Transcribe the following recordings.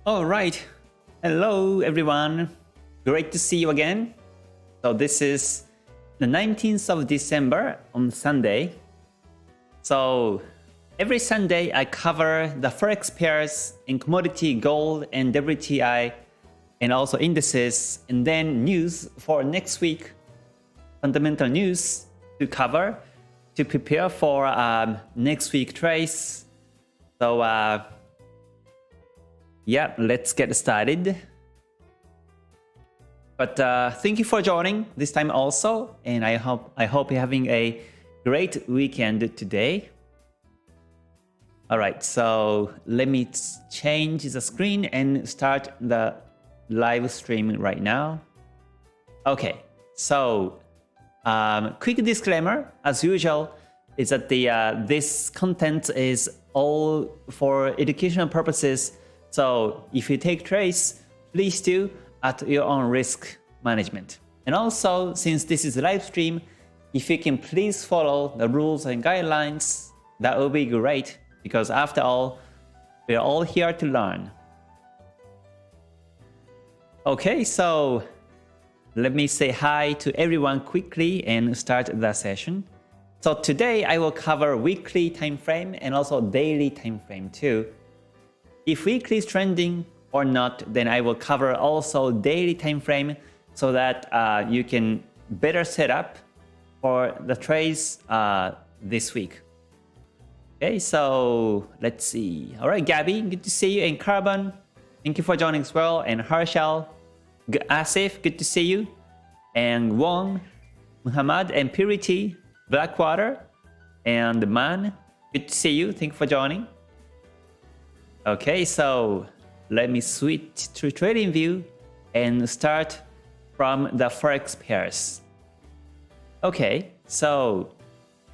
All right. Hello, everyone. Great to see you again. So this is the 19th of December on Sunday. So every Sunday, I cover the Forex pairs in commodity, gold, and WTI, and also indices, and then news for next week, fundamental news to cover to prepare for next week trades. So yeah, let's get started. But thank you for joining this time also, and I hope you're having a great weekend today. All right, so let me change the screen and start the live stream right now. Okay, so quick disclaimer, as usual, is that this content is all for educational purposes. So if you take trades, please do at your own risk management. And also, since this is a live stream, if you can please follow the rules and guidelines, that would be great, because after all, we're all here to learn. Okay, so let me say hi to everyone quickly and start the session. So today I will cover weekly time frame and also daily time frame too. If weekly is trending or not, then I will cover also daily time frame so that you can better set up for the trades this week. Okay, so let's see. All right, Gabby, good to see you. And Carbon, thank you for joining as well. And Harshal, Asif, good to see you. And Wong, Muhammad, and Purity, Blackwater, and Man, good to see you. Thank you for joining. Okay, so let me switch to TradingView and start from the Forex pairs. Okay, so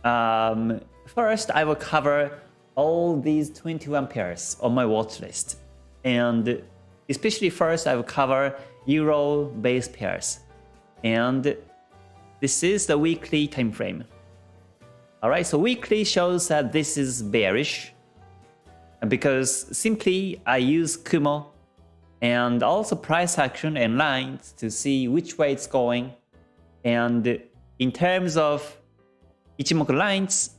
first I will cover all these 21 pairs on my watch list. And especially first I will cover Euro-based pairs. And this is the weekly time frame. Alright, so weekly shows that this is bearish, because simply I use Kumo and also price action and lines to see which way it's going. And in terms of Ichimoku lines,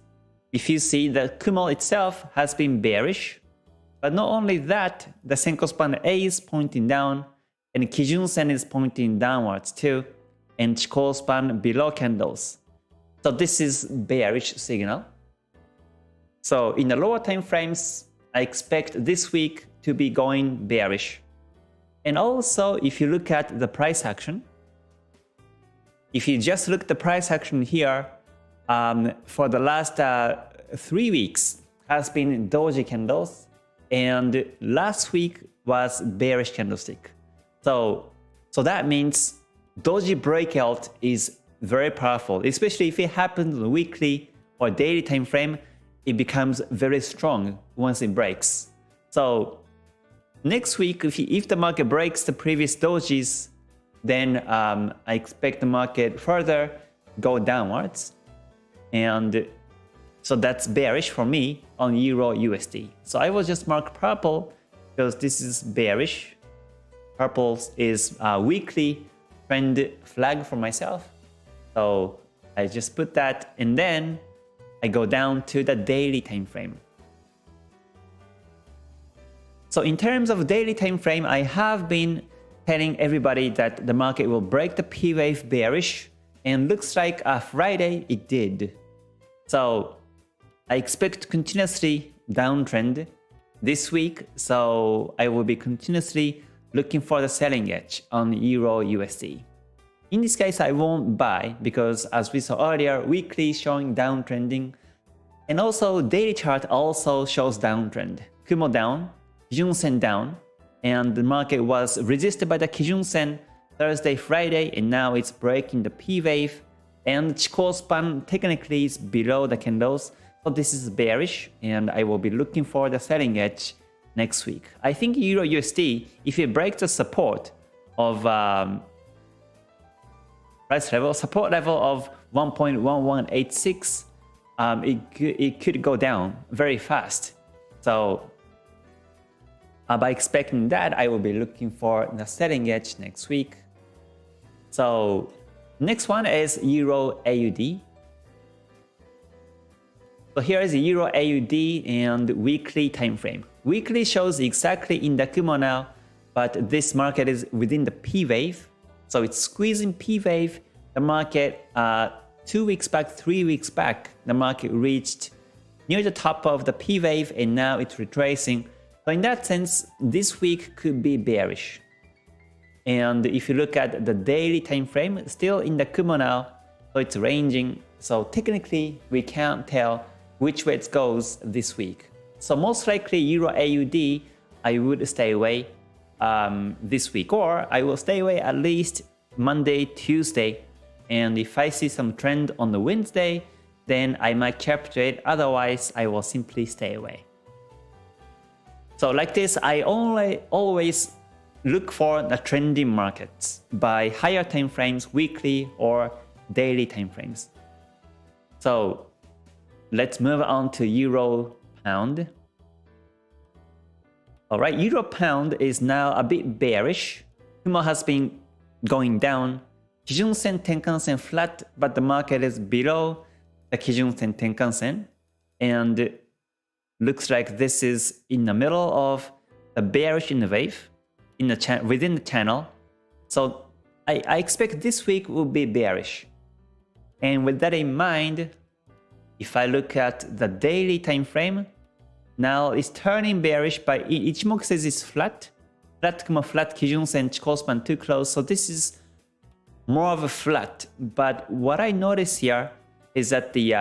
if you see that Kumo itself has been bearish, but not only that, the Senko span A is pointing down and Kijun Sen is pointing downwards too, and Chikou span below candles. So this is bearish signal. So in the lower time frames, I expect this week to be going bearish. And also, if you look at the price action, if you just look at the price action here, for the last 3 weeks has been doji candles, and last week was bearish candlestick. So that means doji breakout is very powerful, especially if it happens on the weekly or daily time frame. It becomes very strong once it breaks. So next week, if the market breaks the previous dojis, then I expect the market further go downwards. And so that's bearish for me on Euro USD. So I will just mark purple because this is bearish. Purple is a weekly trend flag for myself. So I just put that, and then I go down to the daily time frame. So in terms of daily time frame, I have been telling everybody that the market will break the P wave bearish, and looks like Friday it did. So I expect continuously downtrend this week, so I will be continuously looking for the selling edge on Euro USD. In this case, I won't buy because, as we saw earlier, weekly showing downtrending, and also daily chart also shows downtrend. Kumo down, Kijun Sen down, and the market was resisted by the Kijun Sen Thursday, Friday, and now it's breaking the P wave, and Chikou span technically is below the candles, so this is bearish, and I will be looking for the selling edge next week. I think Euro USD, if it breaks the support of support level of 1.1186, it could go down very fast. So By expecting that, I will be looking for the selling edge next week. So next one is Euro AUD. So here is Euro AUD and weekly time frame. Weekly shows exactly in the Kumo now, but this market is within the P wave. So it's squeezing P wave. The market 2 weeks back, 3 weeks back, the market reached near the top of the P wave and now it's retracing. So in that sense, this week could be bearish. And if you look at the daily time frame, still in the Kumo now, so it's ranging. So technically, we can't tell which way it goes this week. So most likely Euro AUD, I would stay away this week, or I will stay away at least Monday, Tuesday. And if I see some trend on the Wednesday, then I might capture it. Otherwise, I will simply stay away. So like this, I always look for the trending markets by higher time frames, weekly or daily time frames. So let's move on to Euro Pound. Alright, Euro Pound is now a bit bearish. Kumo has been going down. Kijun Sen, Tenkan Sen flat, but the market is below the Kijun Sen, Tenkan Sen. And looks like this is in the middle of the bearish in the wave in the within the channel. So I expect this week will be bearish. And with that in mind, if I look at the daily time frame, now it's turning bearish, but Ichimoku says it's flat. Flat, flat, Kijun Sen, Chikou span too close. So this is more of a flat. But what I notice here is that the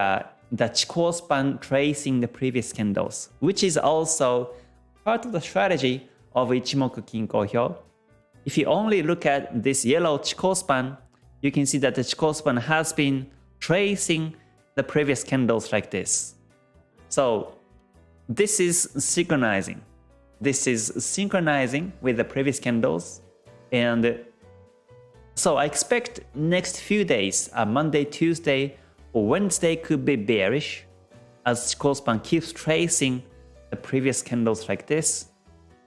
Chikou span tracing the previous candles, which is also part of the strategy of Ichimoku Kinko Hyo. If you only look at this yellow Chikou span, you can see that the Chikou span has been tracing the previous candles like this. So this is synchronizing. This is synchronizing with the previous candles. And so I expect next few days, Monday, Tuesday, or Wednesday could be bearish as Chikou span keeps tracing the previous candles like this.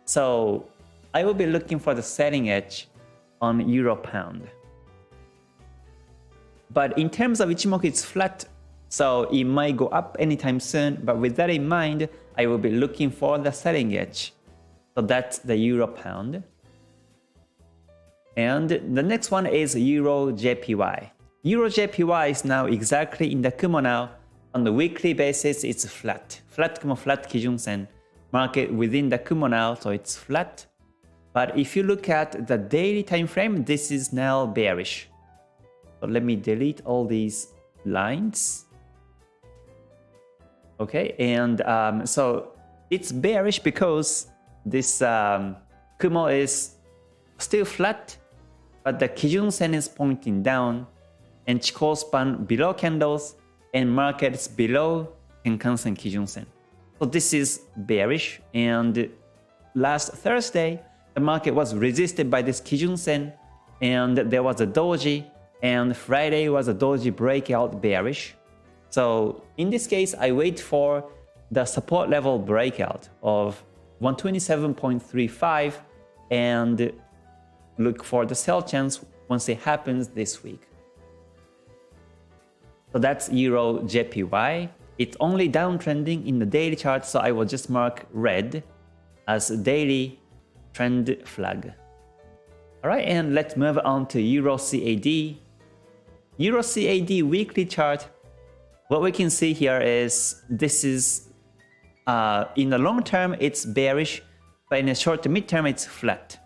So I will be looking for the selling edge on Euro Pound. But in terms of Ichimoku, it's flat, so it might go up anytime soon. But with that in mind, I will be looking for the selling edge. So that's the Euro Pound. And the next one is Euro JPY. Euro JPY is now exactly in the Kumo now. On the weekly basis, it's flat. Flat Kumo, flat Kijun Sen. Market within the Kumo now, so it's flat. But if you look at the daily time frame, this is now bearish. So let me delete all these lines. Okay, and so it's bearish because this Kumo is still flat, but the Kijun Sen is pointing down, and Chikou span below candles, and market is below Tenkan Sen, Kijun Sen. So this is bearish, and last Thursday, the market was resisted by this Kijun Sen, and there was a doji, and Friday was a doji breakout bearish. So in this case, I wait for the support level breakout of 127.35 and look for the sell chance once it happens this week. So that's Euro JPY. It's only downtrending in the daily chart, so I will just mark red as a daily trend flag. Alright, and let's move on to Euro CAD. Euro CAD weekly chart. What we can see here is this is in the long term it's bearish, but in the short to mid term it's flat.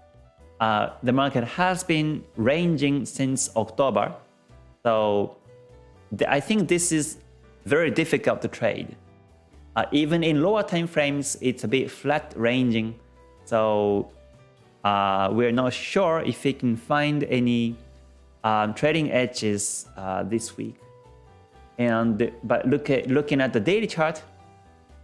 The market has been ranging since October, so I think this is very difficult to trade. Even in lower time frames, it's a bit flat ranging, so we're not sure if we can find any trading edges this week. But looking at the daily chart,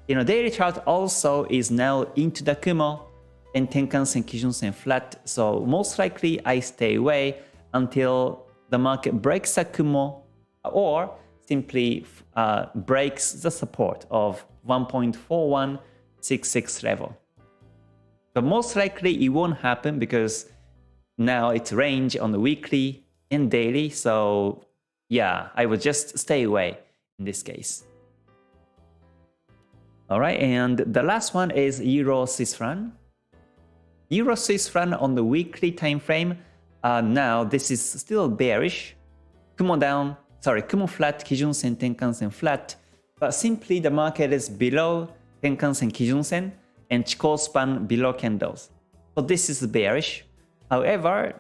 daily chart also is now into the Kumo and Tenkan Sen, Kijun Sen flat. So most likely I stay away until the market breaks the Kumo or simply breaks the support of 1.4166 level. But most likely it won't happen because now it's range on the weekly and daily. So yeah, I would just stay away in this case. All right, and the last one is Euro Swiss franc. Euro Swiss franc on the weekly time frame. Now this is still bearish. Kumo down, Kumo flat, Kijun Sen, Tenkan Sen flat. But simply the market is below Tenkan Sen, Kijun Sen, and Chikou span below candles. So this is bearish. However,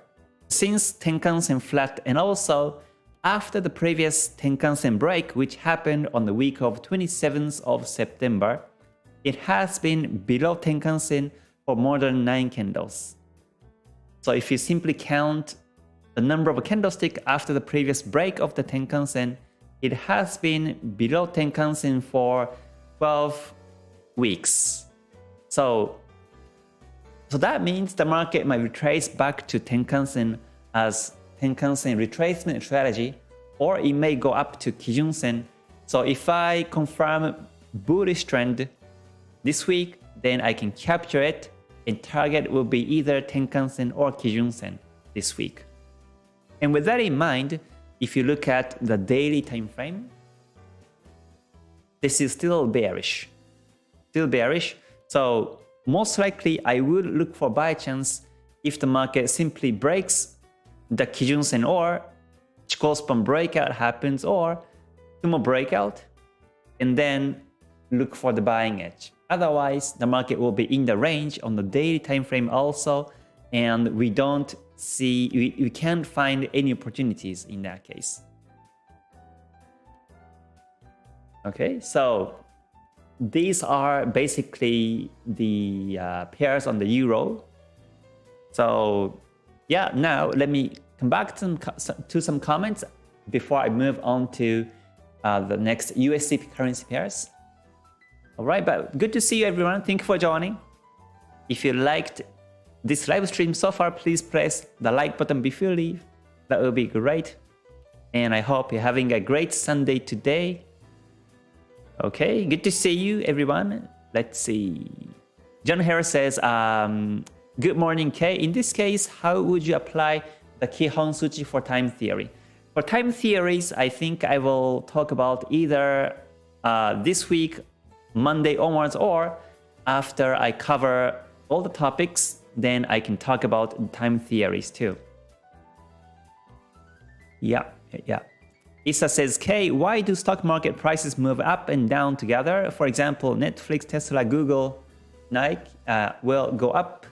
since Tenkan Sen flat and also after the previous Tenkan Sen break, which happened on the week of 27th of September, it has been below Tenkan Sen for more than 9 candles. So if you simply count the number of candlesticks after the previous break of the Tenkan Sen, it has been below Tenkan Sen for 12 weeks. So that means the market might retrace back to Tenkan Sen as Tenkan Sen retracement strategy, or it may go up to Kijun Sen. So if I confirm bullish trend this week, then I can capture it, and target will be either Tenkan Sen or Kijun Sen this week. And with that in mind, if you look at the daily time frame, this is still bearish. Still bearish. So most likely I would look for buy chance if the market simply breaks the Kijun Sen or Chikou span breakout happens, or Kumo breakout, and then look for the buying edge. Otherwise, the market will be in the range on the daily time frame also, and we can't find any opportunities in that case. Okay, so these are basically the pairs on the euro. So yeah, now let me come back to some comments before I move on to the next USD currency pairs. All right, but good to see you everyone. Thank you for joining. If you liked this live stream so far, please press the like button before you leave. That will be great. And I hope you're having a great Sunday today. Okay, good to see you everyone. Let's see. John Harris says, good morning, Kay. In this case, how would you apply the Kihon Suchi for time theory? For time theories, I think I will talk about either this week, Monday onwards, or after I cover all the topics, then I can talk about time theories too. Yeah. Issa says, Kay, why do stock market prices move up and down together? For example, Netflix, Tesla, Google, Nike will go up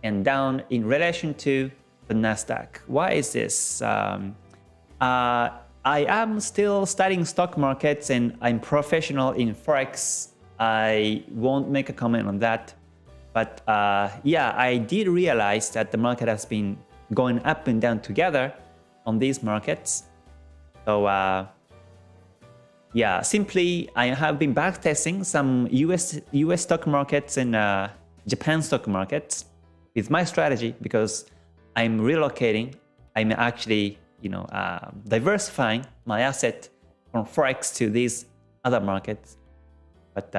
and down in relation to the Nasdaq. Why is this? I am still studying stock markets and I'm professional in Forex. I won't make a comment on that. But yeah, I did realize that the market has been going up and down together on these markets. So yeah, simply I have been backtesting some US stock markets and Japan stock markets with my strategy because I'm relocating. I'm actually, diversifying my asset from Forex to these other markets. But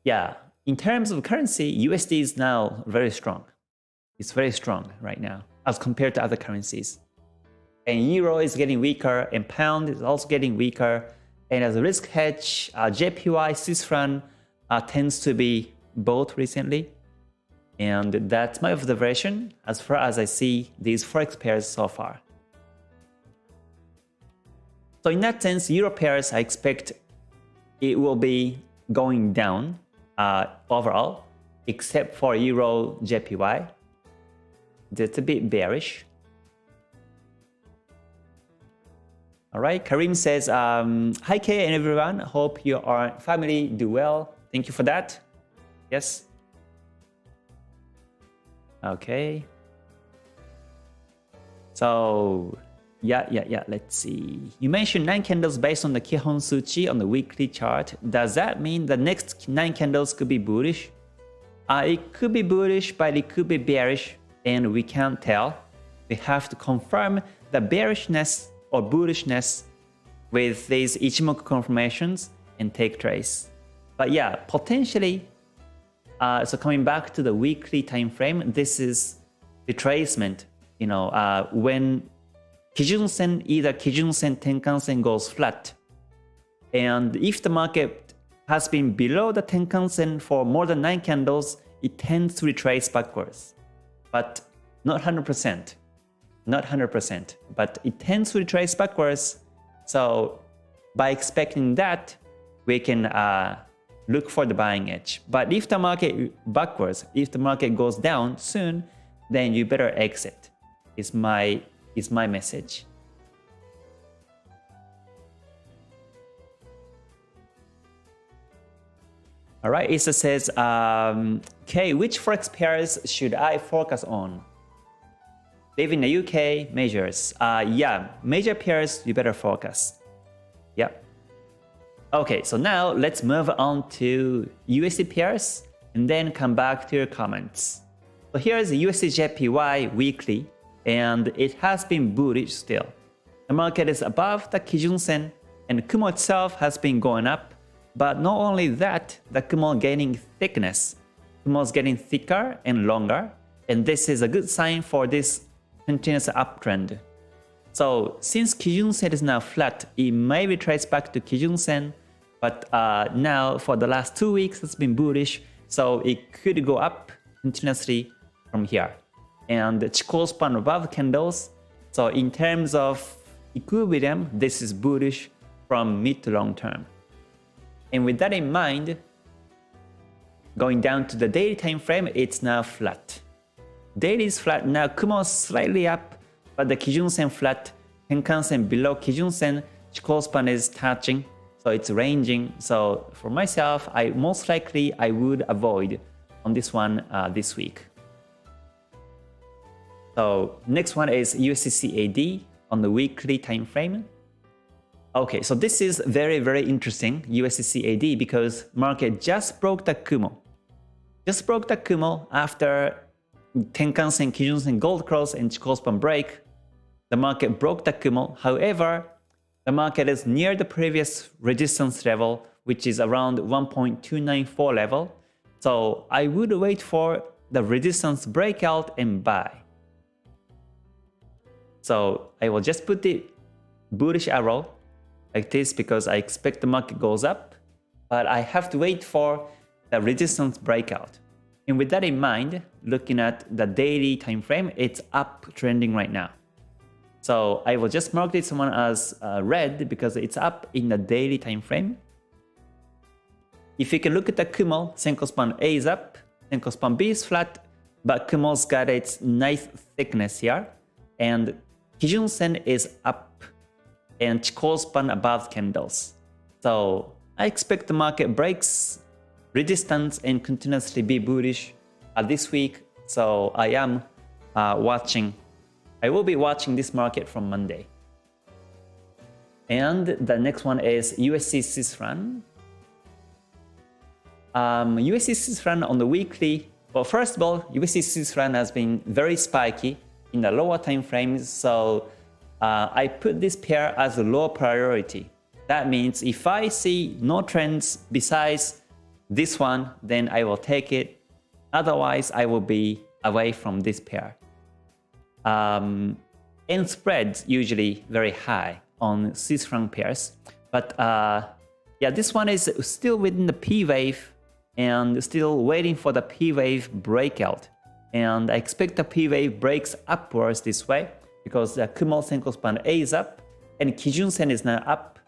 yeah, in terms of currency, USD is now very strong. It's very strong right now as compared to other currencies. And Euro is getting weaker, and Pound is also getting weaker. And as a risk hedge, JPY, Swiss franc tends to be both recently. And that's my observation as far as I see these Forex pairs so far. So in that sense, Euro pairs, I expect it will be going down overall, except for Euro JPY. That's a bit bearish. All right, Karim says, hi Kay and everyone, hope your family do well. Thank you for that. Yes. Okay. So yeah, let's see. You mentioned 9 candles based on the Kihon Suchi on the weekly chart. Does that mean the next 9 candles could be bullish? It could be bullish, but it could be bearish, and we can't tell. We have to confirm the bearishness or bullishness with these Ichimoku confirmations and take trades. But yeah, potentially, so coming back to the weekly time frame, this is retracement. When Kijun-sen, either Kijun-sen, Tenkan-sen goes flat, and if the market has been below the Tenkan-sen for more than 9 candles, it tends to retrace backwards. But not 100%. Not 100%. But it tends to retrace backwards. So by expecting that, we can look for the buying edge. But if the market backwards, if the market goes down soon, then you better exit. Is my message. All right, Issa says, okay, which Forex pairs should I focus on? Live in the UK, majors. Yeah, major pairs, you better focus. Yeah. Okay, so now let's move on to USD pairs and then come back to your comments. So here's the USDJPY weekly, and it has been bullish still. The market is above the Kijun-sen, and Kumo itself has been going up. But not only that, the Kumo gaining thickness. Kumo is getting thicker and longer, and this is a good sign for this continuous uptrend. So since Kijun-sen is now flat, it may retrace back to Kijun-sen, but now for the last 2 weeks it's been bullish, so it could go up continuously from here. And the Chikou span above candles, so in terms of equilibrium, this is bullish from mid to long term. And with that in mind, going down to the daily time frame, it's now flat. Daily is flat. Now Kumo is slightly up, but the Kijun-sen flat, Tenkan-sen below Kijun-sen, Chikou span is touching, so it's ranging. So for myself, most likely I would avoid on this one this week. So next one is USCCAD on the weekly time frame. Okay, so this is very, very interesting, USCCAD, because market just broke the Kumo. Just broke the Kumo after Tenkan-sen, Kijun-sen, gold cross, and Chikou span break. The market broke the Kumo. However, the market is near the previous resistance level, which is around 1.294 level. So I would wait for the resistance breakout and buy. So I will just put the bullish arrow like this because I expect the market goes up, but I have to wait for the resistance breakout. And with that in mind, looking at the daily time frame, it's up trending right now. So I will just mark this one as red because it's up in the daily time frame. If you can look at the Kumo, Senko span A is up, Senko span B is flat, but Kumo's got its nice thickness here, and Kijun-sen is up and Chikou span above candles. So I expect the market breaks resistance and continuously be bullish this week. So I am watching. I will be watching this market from Monday. And the next one is USD Swiss franc. USD Swiss franc on the weekly. Well, first of all, USD Swiss franc has been very spiky in the lower time frames. So I put this pair as a low priority. That means if I see no trends besides this one, then I will take it. Otherwise, I will be away from this pair. And spreads usually very high on Swiss franc pairs. But yeah, this one is still within the P wave and still waiting for the P wave breakout. And I expect the P wave breaks upwards this way, because the Kumo Senko span A is up and Kijun-sen is now up.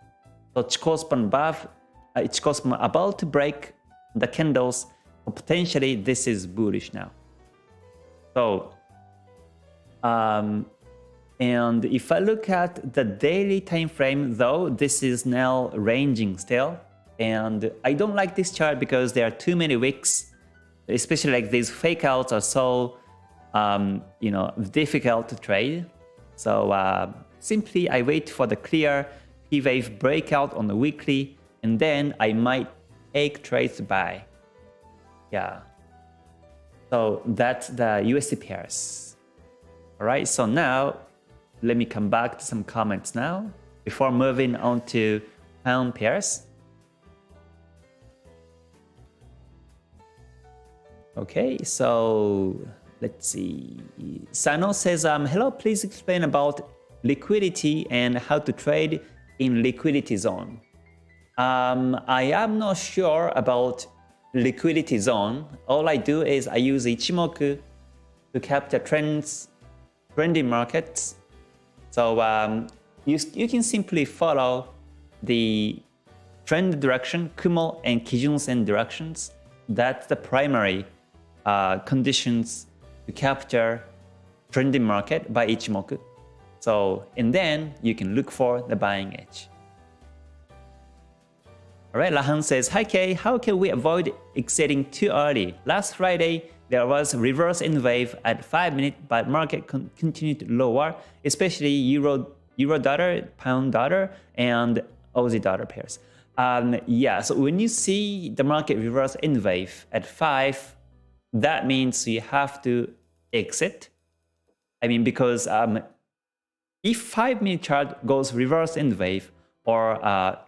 So Chikou span above, Chikou span about to break the candles. So potentially this is bullish now. So, and if I look at the daily time frame, though, this is now ranging still. And I don't like this chart because there are too many wicks, especially like these fake outs are so, difficult to trade. So simply I wait for the clear P wave breakout on the weekly, and then I might take trades to buy. Yeah. So that's the USD pairs. All right. So now let me come back to some comments now before moving on to pound pairs. Okay, so let's see. Sano says, hello, please explain about liquidity and how to trade in liquidity zone. I am not sure about liquidity zone. All I do is I use Ichimoku to capture trending markets. So you can simply follow the trend direction, Kumo and Kijun-sen directions. That's the primary conditions to capture trending market by Ichimoku. So, and then you can look for the buying edge. Alright, Lahan says, hi Kay, how can we avoid exiting too early? Last Friday, there was a reverse N wave at 5 minutes, but market continued lower, especially Euro dollar, Pound dollar, and Aussie dollar pairs. Yeah, so when you see the market reverse N wave at 5, that means you have to exit. I mean, because if 5-minute chart goes reverse N wave or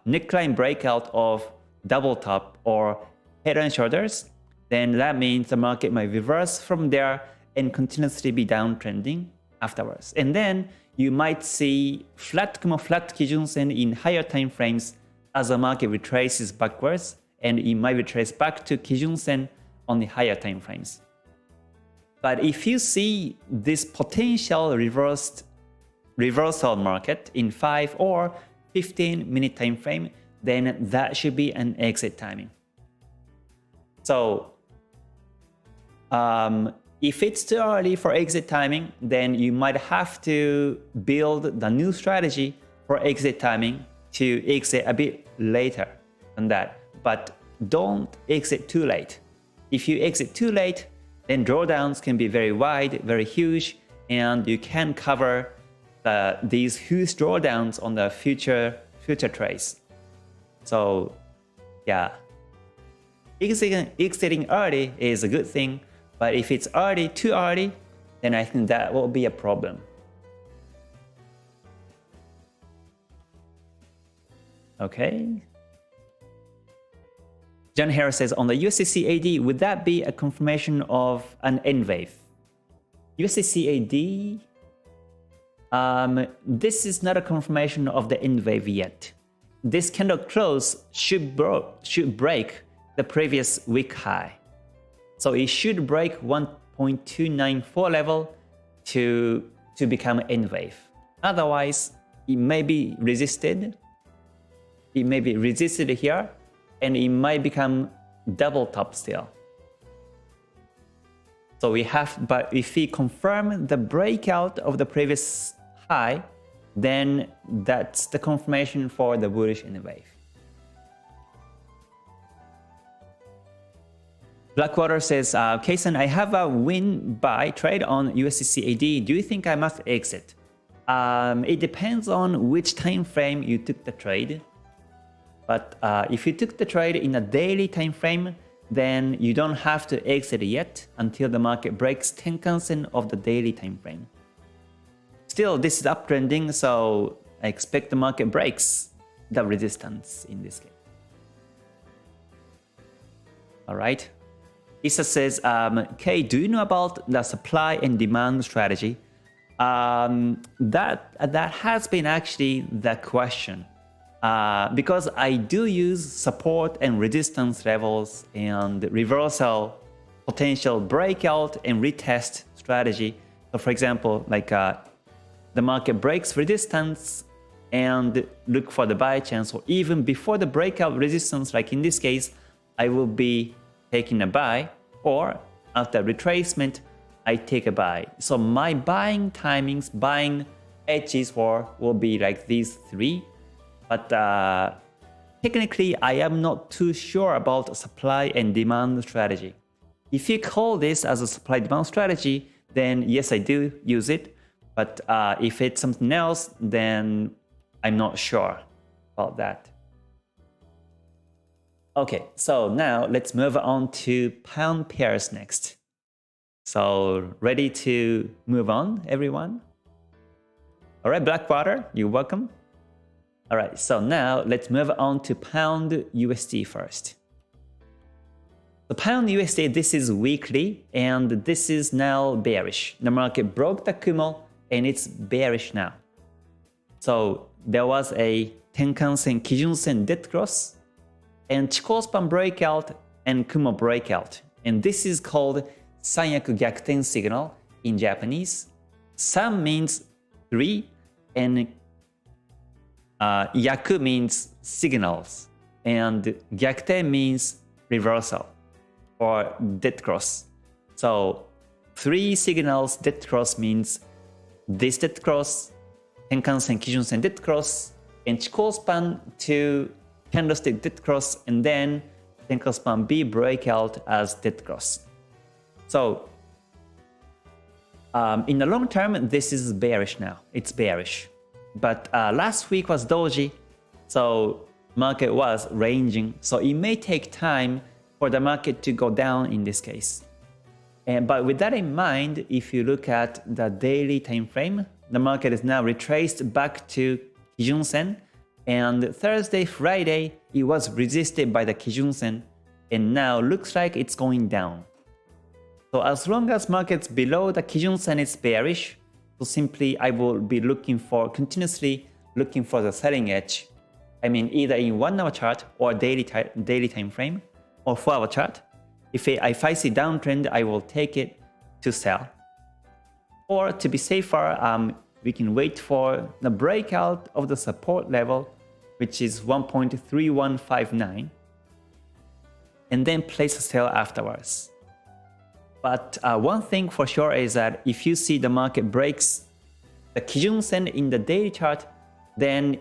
neckline breakout of double top or head and shoulders, then that means the market might reverse from there and continuously be downtrending afterwards. And then you might see flat Kumo, flat Kijun-sen in higher time frames as the market retraces backwards, and it might retrace back to Kijun-sen on the higher time frames. But if you see this potential reversal market in 5 or 15-minute time frame, then that should be an exit timing. So if it's too early for exit timing, then you might have to build the new strategy for exit timing to exit a bit later than that. But don't exit too late. If you exit too late, then drawdowns can be very wide, very huge, and you can cover these huge drawdowns on the future trades. So yeah, exiting early is a good thing, but if it's too early, then I think that will be a problem. Okay. John Harris says, on the USCCAD, would that be a confirmation of an N wave? USCCAD, this is not a confirmation of the N wave yet. This candle close should break the previous week high. So it should break 1.294 level to become N wave. Otherwise, it may be resisted. It may be resisted here, and it might become double top still. So but if we confirm the breakout of the previous high, then that's the confirmation for the bullish N wave. Blackwater says, Kaysen, I have a win buy trade on USCCAD. Do you think I must exit? It depends on which time frame you took the trade. But if you took the trade in a daily time frame, then you don't have to exit yet until the market breaks Tenkan-sen of the daily time frame. Still, this is uptrending, so I expect the market breaks the resistance in this case. All right. Issa says, Kay, do you know about the supply and demand strategy? That has been actually the question. Because I do use support and resistance levels and reversal, potential breakout and retest strategy. So for example, like the market breaks resistance and look for the buy chance, or even before the breakout resistance, like in this case, I will be taking a buy, or after retracement, I take a buy. So my buying timings, buying edges will be like these three. But technically, I am not too sure about supply and demand strategy. If you call this as a supply-demand strategy, then yes, I do use it. But if it's something else, then I'm not sure about that. Okay, so now let's move on to pound pairs next. So ready to move on, everyone? All right, Blackwater, you're welcome. All right, so now let's move on to pound USD first. The pound USD, this is weekly, and this is now bearish. The market broke the Kumo, and it's bearish now. So there was a Tenkan-sen, Kijun-sen dead cross, and Chikou span breakout and Kumo breakout. And this is called Sanyaku Gyakuten signal in Japanese. San means 3, and Yaku means signals, and Gyakuten means reversal or dead cross. So 3 signals dead cross means this dead cross, Tenkan-sen, Kijun-sen dead cross, and Chikou span to candlestick dead cross, and then Tenkan span B breakout as dead cross. So in the long term, this is bearish now. It's bearish. But last week was doji, so market was ranging. So it may take time for the market to go down in this case. But with that in mind, if you look at the daily time frame, the market is now retraced back to Kijun-sen. And Thursday, Friday, it was resisted by the Kijun-sen, and now looks like it's going down. So as long as market's below the Kijun-sen, it's bearish. So simply I will be continuously looking for the selling edge. I mean, either in 1 hour chart or daily time frame or 4 hour chart. If I see downtrend, I will take it to sell. Or to be safer, we can wait for the breakout of the support level, which is 1.3159, and then place a sell afterwards. But one thing for sure is that if you see the market breaks the Kijun-sen in the daily chart, then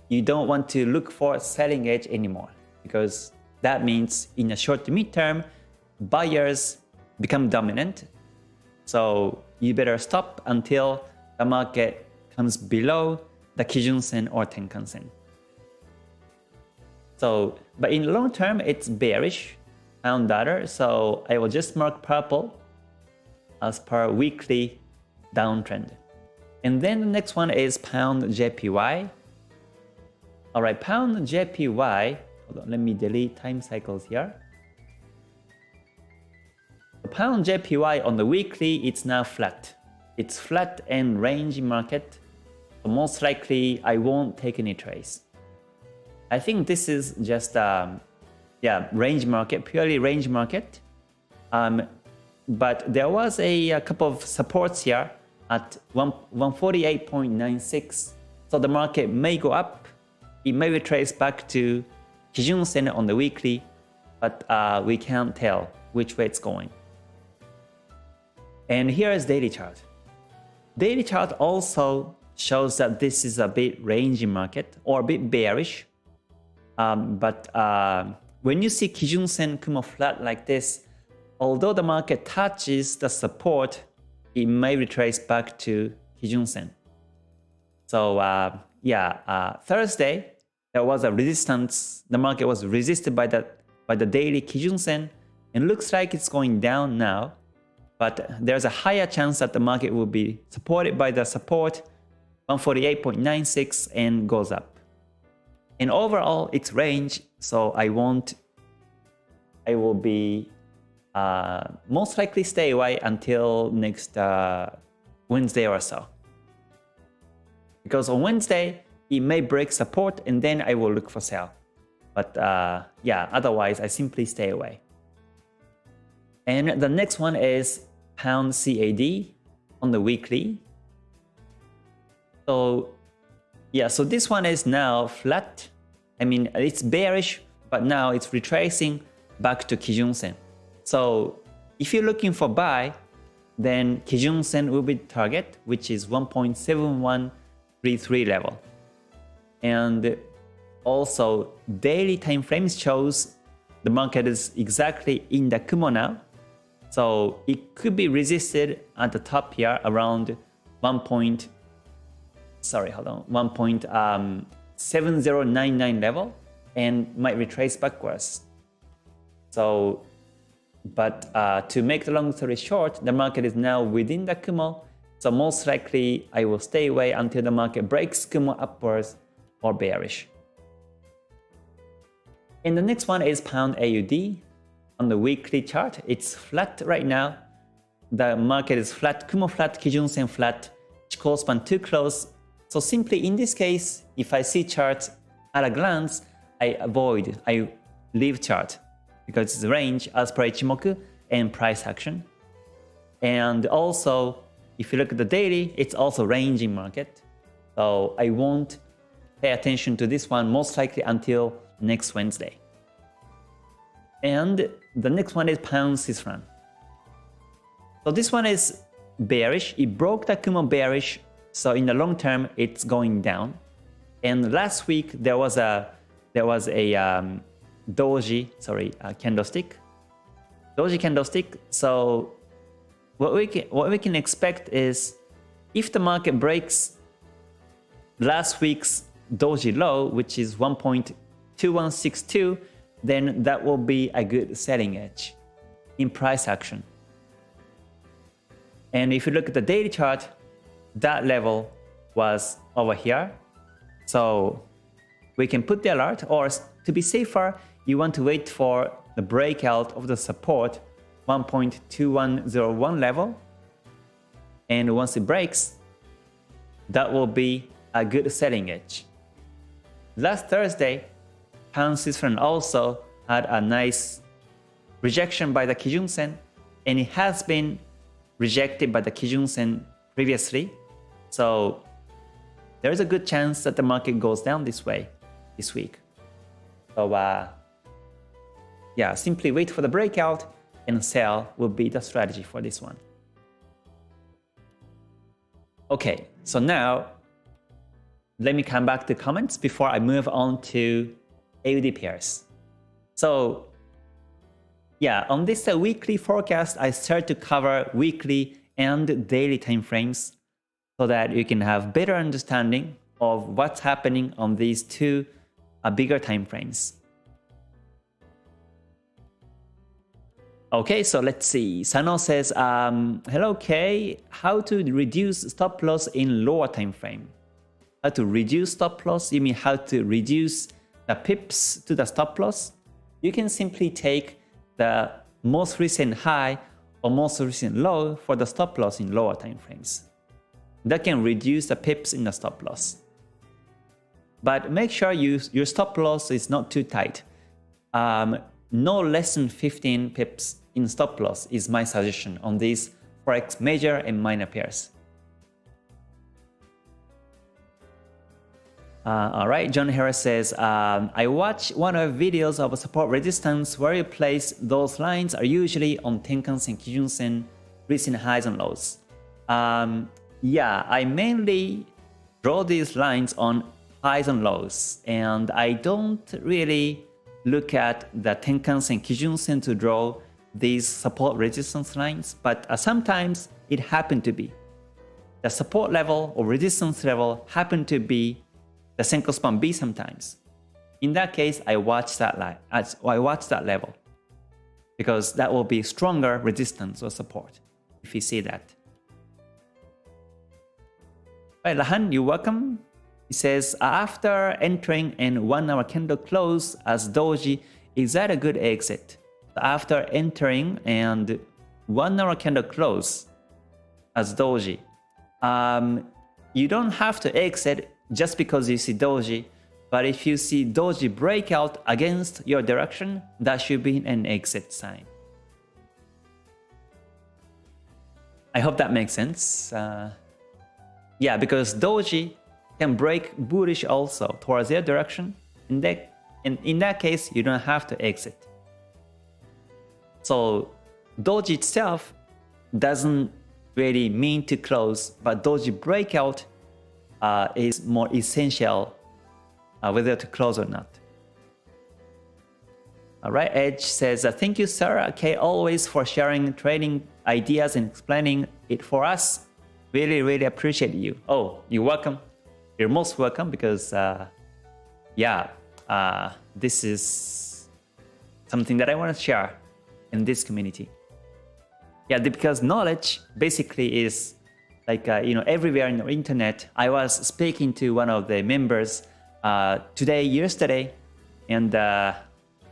you don't want to look for selling edge anymore, because that means in the short to mid-term, buyers become dominant. So you better stop until the market comes below the Kijun-sen or Tenkan-sen. So, but in the long term, it's bearish. Pound dollar, so I will just mark purple as per weekly downtrend. And then the next one is pound JPY. Alright, pound JPY, hold on, let me delete time cycles here. The pound JPY on the weekly, it's now flat. It's flat and range market, so most likely I won't take any trades. I think this is just range market, purely range market. But there was a couple of supports here at 148.96. So the market may go up. It may retrace back to Kijun-sen on the weekly, but we can't tell which way it's going. And here is daily chart. Daily chart also shows that this is a bit rangy market or a bit bearish. When you see Kijun-sen Kumo flat like this, although the market touches the support, it may retrace back to Kijun-sen. So Thursday, there was a resistance. The market was resisted by the daily Kijun-sen, and looks like it's going down now. But there's a higher chance that the market will be supported by the support 148.96 and goes up. And overall, it's range, so I will be most likely stay away until next Wednesday or so. Because on Wednesday, it may break support and then I will look for sell. But otherwise, I simply stay away. And the next one is pound CAD on the weekly. So this one is now flat. I mean, it's bearish, but now it's retracing back to Kijun-sen. So if you're looking for buy, then Kijun-sen will be the target, which is 1.7133 level. And also, daily time frames shows the market is exactly in the Kumo now. So it could be resisted at the top here around 1.7099 level and might retrace backwards. So, but to make the long story short, the market is now within the Kumo. So most likely I will stay away until the market breaks Kumo upwards or bearish. And the next one is pound AUD. on the weekly chart, it's flat right now. The market is flat, Kumo flat, Kijun Sen flat, Chikou span too close. So simply in this case, if I see charts at a glance, I leave chart because it's range as per Ichimoku and price action. And also, if you look at the daily, it's also ranging market. So I won't pay attention to this one most likely until next Wednesday. And the next one is pound Swiss franc. So this one is bearish. It broke the Kumo bearish. So in the long term, it's going down. And last week there was a doji candlestick. Doji candlestick. So what we can expect is if the market breaks last week's doji low, which is 1.2162, then that will be a good selling edge in price action. And if you look at the daily chart, that level was over here. So we can put the alert, or to be safer, you want to wait for the breakout of the support 1.2101 level. And once it breaks, that will be a good selling edge. Last Thursday, pound Swiss franc also had a nice rejection by the Kijun Sen, and it has been rejected by the Kijun Sen previously. So there is a good chance that the market goes down this way this week. So yeah, simply wait for the breakout and sell will be the strategy for this one. Okay, so now let me come back to comments before I move on to AUD pairs. So yeah, on this weekly forecast, I start to cover weekly and daily time frames so that you can have better understanding of what's happening on these two bigger time frames. Okay, so let's see. Sano says, hello Kay, how to reduce stop loss in lower time frame? How to reduce stop loss? You mean how to reduce the pips to the stop loss? You can simply take the most recent high or most recent low for the stop loss in lower time frames. That can reduce the pips in the stop loss. But make sure your stop loss is not too tight. No less than 15 pips in stop loss is my suggestion on these Forex major and minor pairs. Alright, John Harris says, I watch one of videos of support resistance where you place those lines are usually on Tenkan Sen, Kijun Sen, recent highs and lows. Yeah, I mainly draw these lines on highs and lows, and I don't really look at the Tenkan Sen, Kijun Sen to draw these support resistance lines, but sometimes it happened to be. The support level or resistance level happened to be the Senko span B sometimes. In that case, I watch that line. I watch that level because that will be stronger resistance or support if you see that. Right, Lahan, you're welcome. He says, after entering in 1 hour candle close as doji, is that a good exit? After entering and 1 hour candle close as doji, you don't have to exit just because you see doji, but if you see doji breakout against your direction, that should be an exit sign. I hope that makes sense. Yeah, because doji can break bullish also towards their direction. In that case, you don't have to exit. So doji itself doesn't really mean to close, but doji breakout is more essential whether to close or not. Alright, Edge says, thank you, sir. Okay, always for sharing trading ideas and explaining it for us. Really, really appreciate you. Oh, you're welcome. You're most welcome because, yeah, this is something that I want to share in this community. Yeah, because knowledge basically is like, everywhere in the internet. I was speaking to one of the members yesterday, and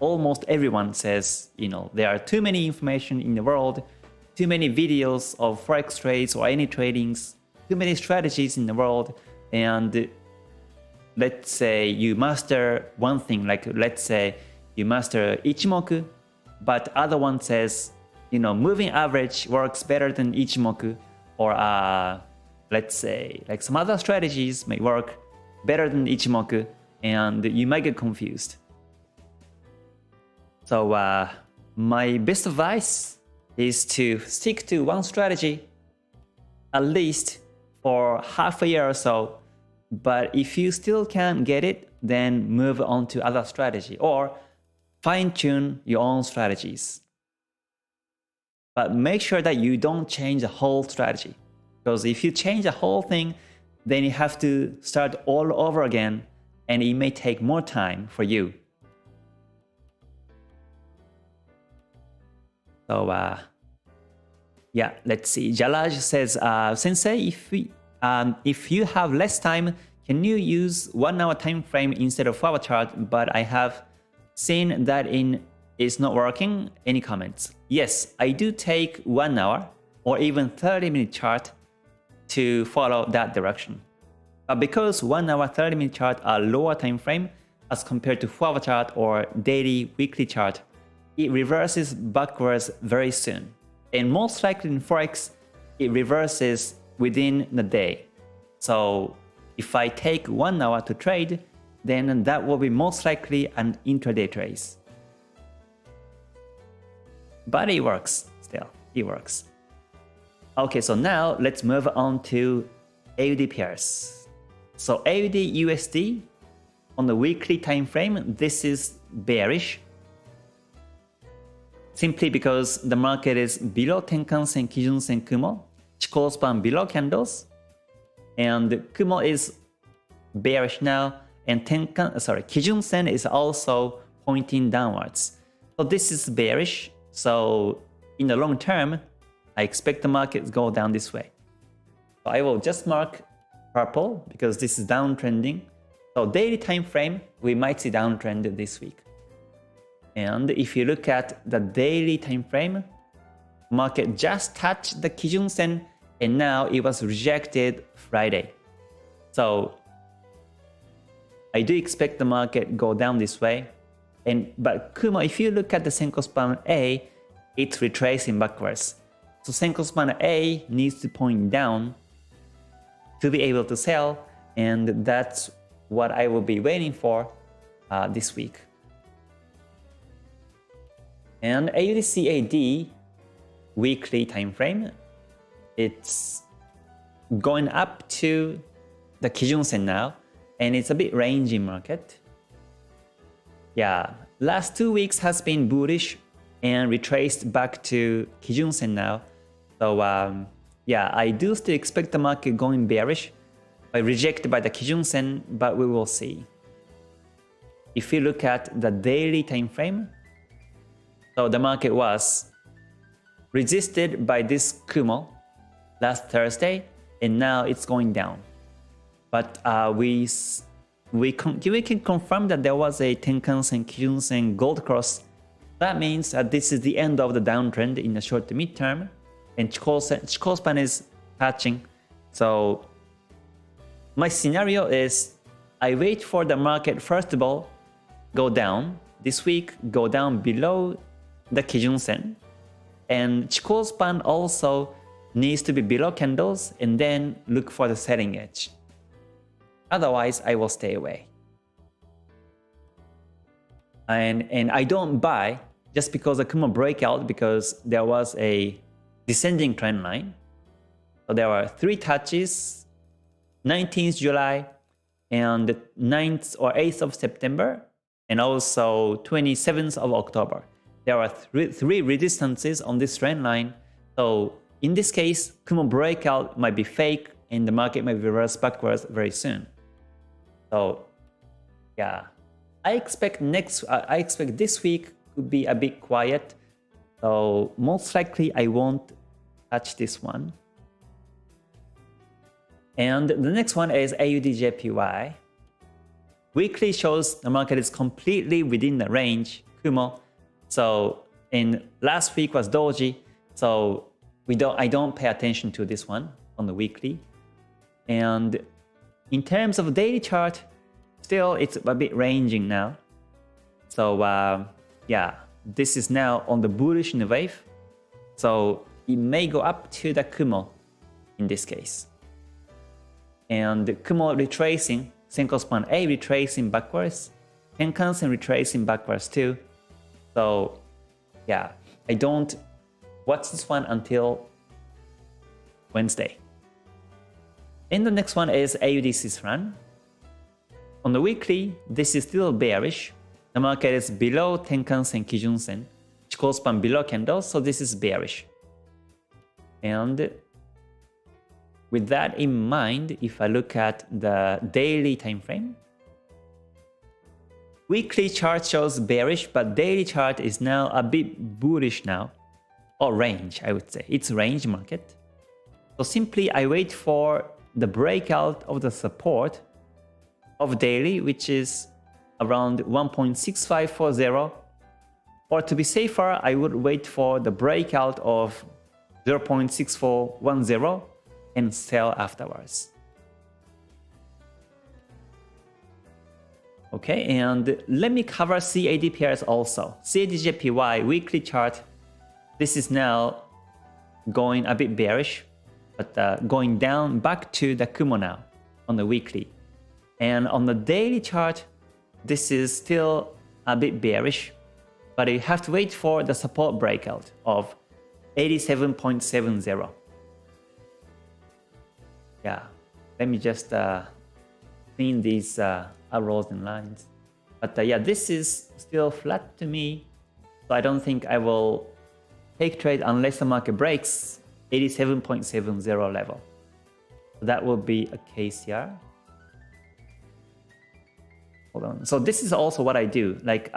almost everyone says, there are too many information in the world, too many videos of Forex trades or any tradings, too many strategies in the world, and let's say you master one thing, like let's say you master Ichimoku, but other one says, moving average works better than Ichimoku, or let's say like some other strategies may work better than Ichimoku, and you might get confused. So my best advice is to stick to one strategy at least for half a year or so. But if you still can't get it, then move on to other strategy or fine-tune your own strategies. But make sure that you don't change the whole strategy. Because if you change the whole thing, then you have to start all over again, and it may take more time for you. So yeah, let's see. Jalaj says, Sensei, if you have less time, can you use 1 hour time frame instead of 4-hour chart? But I have seen that it's not working. Any comments? Yes, I do take 1 hour or even 30-minute chart to follow that direction. But because 1 hour 30-minute chart are lower time frame as compared to 4-hour chart or daily weekly chart, it reverses backwards very soon. And most likely in Forex, it reverses within the day. So if I take 1 hour to trade, then that will be most likely an intraday trade. But it works still, it works. Okay, so now let's move on to AUD pairs. So AUD USD on the weekly time frame, this is bearish. Simply because the market is below Tenkan-sen, Kijun-sen, Kumo, Chikou span below candles, and Kumo is bearish now, and Kijun-sen is also pointing downwards. So this is bearish. So in the long term, I expect the market to go down this way. So I will just mark purple because this is downtrending. So daily time frame, we might see downtrend this week. And if you look at the daily time frame, market just touched the Kijun-sen and now it was rejected Friday. So I do expect the market go down this way. But Kumo, if you look at the Senko span A, it's retracing backwards. So Senko span A needs to point down to be able to sell, and that's what I will be waiting for this week. And AUD-CAD weekly time frame, it's going up to the Kijun-sen now, and it's a bit rangy market. Yeah, last 2 weeks has been bullish and retraced back to Kijun-sen now. So yeah, I do still expect the market going bearish, but rejected by the Kijun-sen, but we will see. If you look at the daily time frame, so the market was resisted by this Kumo last Thursday, and now it's going down. But we can confirm that there was a Tenkan-sen, Kijun-sen gold cross. That means that this is the end of the downtrend in the short to mid term, and Chikou span is touching. So my scenario is I wait for the market first of all go down this week, go down below the Kijun-sen, and Chikou span also needs to be below candles, and then look for the selling edge. Otherwise, I will stay away. And I don't buy just because the Kumo breakout, because there was a descending trend line. So there were 3 touches, 19th July and 9th or 8th of September, and also 27th of October. There are 3 resistances on this trend line. So in this case, Kumo breakout might be fake and the market might reverse backwards very soon. So yeah, I expect this week could be a bit quiet. So most likely I won't touch this one. And the next one is AUD-JPY. Weekly shows the market is completely within the range. Kumo. So in last week was Doji. So I don't pay attention to this one on the weekly. And in terms of daily chart, still it's a bit ranging now. So yeah, this is now on the bullish wave. So it may go up to the Kumo in this case. And Kumo retracing, Senko span A retracing backwards, Tenkan-sen retracing backwards too. So yeah, I don't watch this one until Wednesday. And the next one is AUD run. On the weekly, this is still bearish. The market is below Tenkan-sen, Kijun-sen, Chikou span below candles, so this is bearish. And with that in mind, if I look at the daily time frame, weekly chart shows bearish, but daily chart is now a bit bullish now, or range, I would say. It's range market. So simply I wait for the breakout of the support of daily, which is around 1.6540, or to be safer, I would wait for the breakout of 0.6410 and sell afterwards. Okay, and let me cover CAD pairs also. CAD-JPY weekly chart, this is now going a bit bearish, but going down back to the Kumo now on the weekly. And on the daily chart, this is still a bit bearish, but you have to wait for the support breakout of 87.70. Yeah, let me just clean these arrows and lines. But yeah, this is still flat to me, so I don't think I will take trade unless the market breaks 87.70 level. So that will be a case here. Hold on. So this is also what I do. Like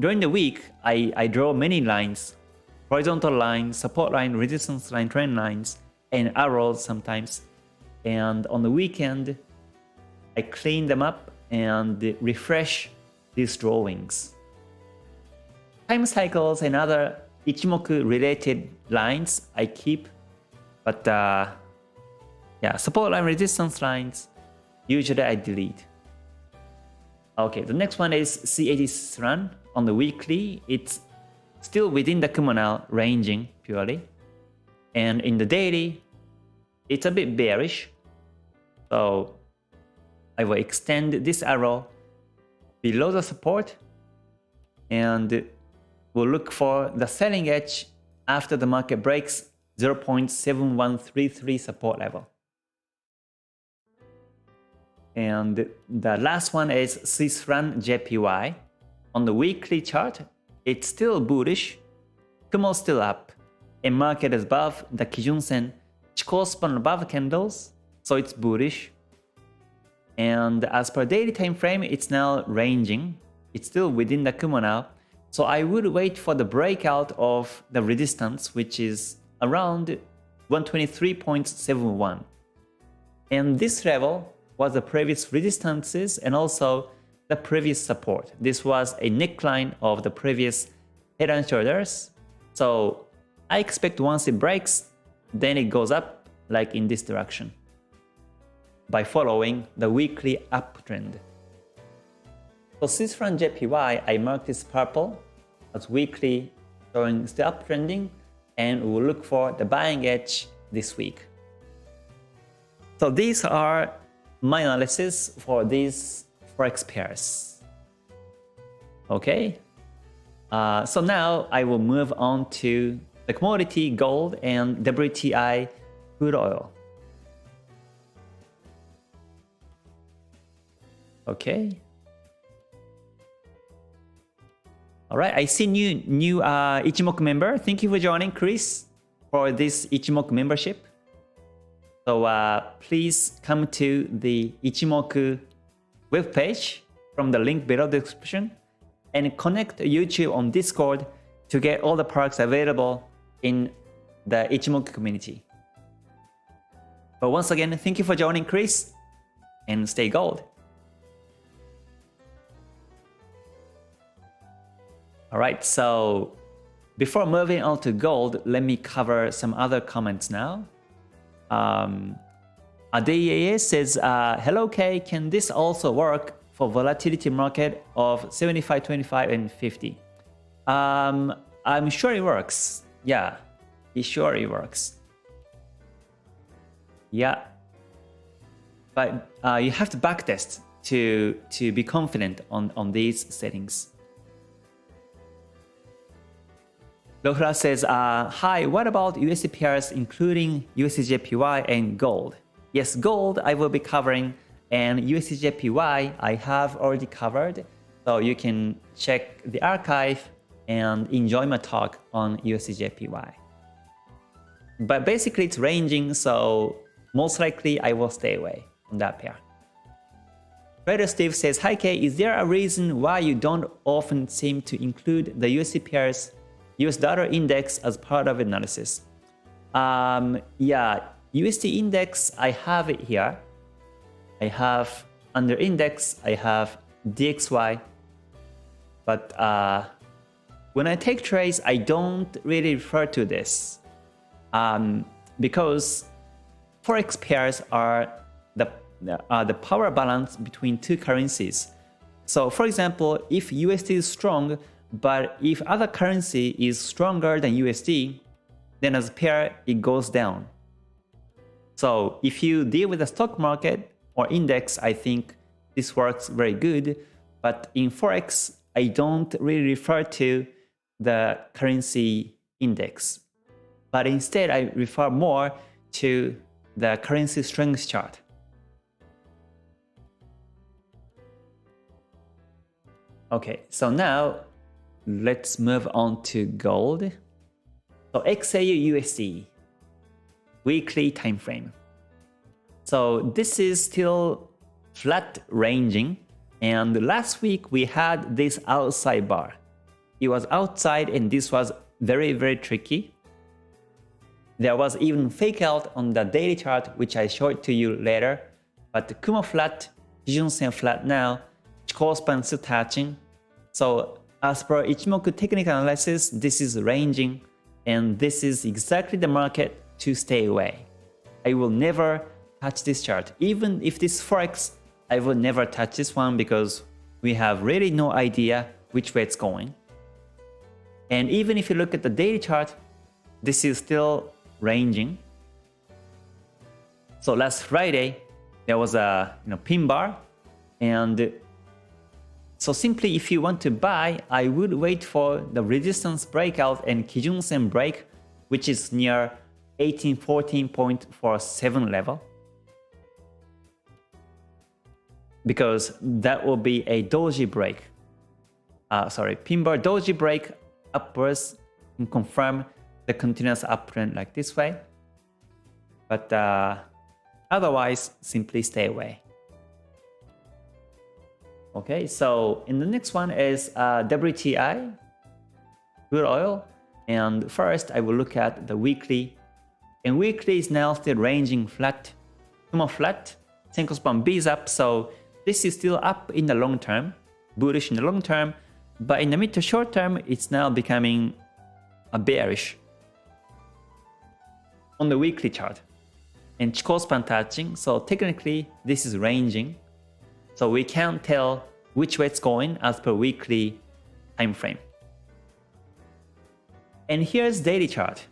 during the week, I draw many lines, horizontal line, support line, resistance line, trend lines, and arrows sometimes. And on the weekend, I clean them up and refresh these drawings. Time cycles and other Ichimoku related lines I keep, but yeah, support line, resistance lines, usually I delete. Okay, the next one is CAD run on the weekly. It's still within the Kumo now, ranging purely. And in the daily, it's a bit bearish. So I will extend this arrow below the support and we'll look for the selling edge after the market breaks 0.7133 support level. And the last one is Swiss franc JPY. On the weekly chart, it's still bullish, Kumo still up, and market is above the Kijun-sen, Chikou span above candles, so it's bullish. And as per daily time frame, it's now ranging. It's still within the Kumo now. So I would wait for the breakout of the resistance, which is around 123.71. And this level was the previous resistances and also the previous support. This was a neckline of the previous head and shoulders. So I expect once it breaks, then it goes up like in this direction by following the weekly uptrend. So Swiss franc JPY, I marked this purple as weekly showing still uptrending, and we'll look for the buying edge this week. So these are my analysis for these Forex pairs. Okay, so now I will move on to the commodity gold and WTI crude oil. Okay. All right, I see new Ichimoku member. Thank you for joining, Chris, for this Ichimoku membership. So please come to the Ichimoku webpage from the link below the description and connect YouTube on Discord to get all the perks available in the Ichimoku community. But once again, thank you for joining, Chris, and stay gold. All right, so before moving on to gold, let me cover some other comments now. Adeyeye says, hello K, can this also work for volatility market of 75, 25, and 50? I'm sure it works. Yeah, sure it works. Yeah, but you have to backtest to be confident on these settings. Lohra says, hi, what about USD pairs including USDJPY and gold? Yes, gold I will be covering, and USDJPY I have already covered, so you can check the archive and enjoy my talk on USDJPY. But basically it's ranging, so most likely I will stay away from that pair. Trader Steve says, hi K, is there a reason why you don't often seem to include the USD pairs US dollar index as part of analysis? Yeah, USD index, I have it here. I have under index, I have DXY. But when I take trades, I don't really refer to this because Forex pairs are the power balance between two currencies. So for example, if USD is strong, but if other currency is stronger than USD, then as a pair, it goes down. So if you deal with the stock market or index, I think this works very good. But in Forex, I don't really refer to the currency index. But instead, I refer more to the currency strength chart. Okay, so now let's move on to gold. So XAU USD, weekly time frame. So this is still flat ranging, and last week we had this outside bar. It was outside and this was very, very tricky. There was even fake out on the daily chart, which I showed to you later. But the Kumo flat, Kijun Sen flat now, Chikou span still touching. So as per Ichimoku technical analysis, this is ranging, and this is exactly the market to stay away. I will never touch this chart. Even if this is Forex, I will never touch this one because we have really no idea which way it's going. And even if you look at the daily chart, this is still ranging. So last Friday, there was a pin bar, and so simply if you want to buy, I would wait for the resistance breakout and Kijun Sen break, which is near 1814.47 level. Because that will be a doji break. Pin bar doji break upwards and confirm the continuous uptrend like this way. But otherwise, simply stay away. Okay, so in the next one is WTI Crude Oil, and first I will look at the weekly, and weekly is now still ranging flat, Kumo flat, Senko span B is up, so this is still up in the long term, bullish in the long term, but in the mid to short term, it's now becoming a bearish on the weekly chart, and Chikou span touching, so technically this is ranging. So we can't tell which way it's going as per weekly time frame. And here's daily chart.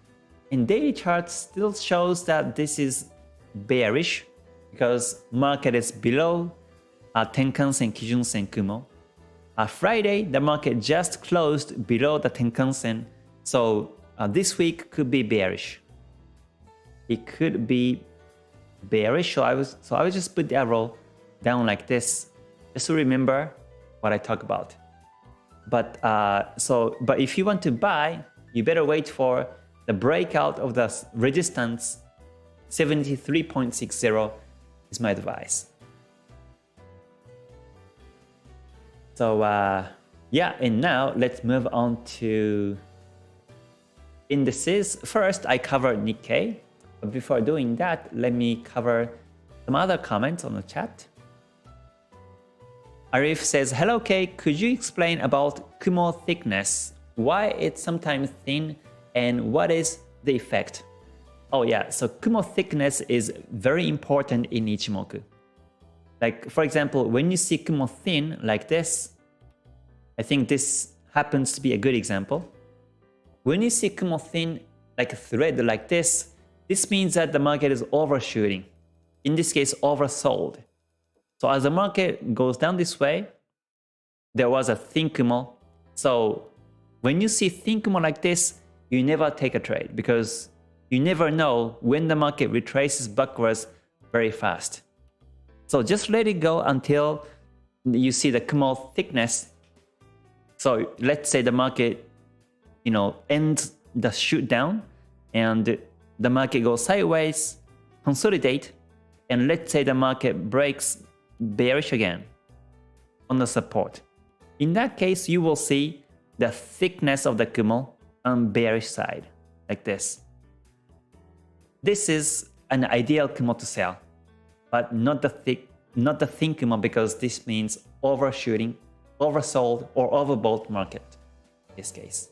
And daily chart still shows that this is bearish because market is below Tenkan-sen, Kijun-sen, Kumo. Friday, the market just closed below the Tenkan-sen. So this week could be bearish. It could be bearish. So I would just put the arrow down like this, just to remember what I talk about. But if you want to buy, you better wait for the breakout of the resistance 73.60 is my advice. So yeah, and now let's move on to indices. First, I covered Nikkei. But before doing that, let me cover some other comments on the chat. Arif says, hello Kay, could you explain about Kumo thickness? Why it's sometimes thin and what is the effect? Oh yeah, so Kumo thickness is very important in Ichimoku. Like for example, when you see Kumo thin like this, I think this happens to be a good example. When you see Kumo thin like a thread like this means that the market is overshooting. In this case, oversold. So as the market goes down this way, there was a thin Kumo. So when you see thin Kumo like this, you never take a trade because you never know when the market retraces backwards very fast. So just let it go until you see the Kumo thickness. So let's say the market, ends the shoot down and the market goes sideways, consolidate, and let's say the market breaks bearish again on the support. In that case, you will see the thickness of the Kumo on bearish side, like this. This is an ideal Kumo to sell, but not the thin Kumo because this means overshooting, oversold, or overbought market in this case.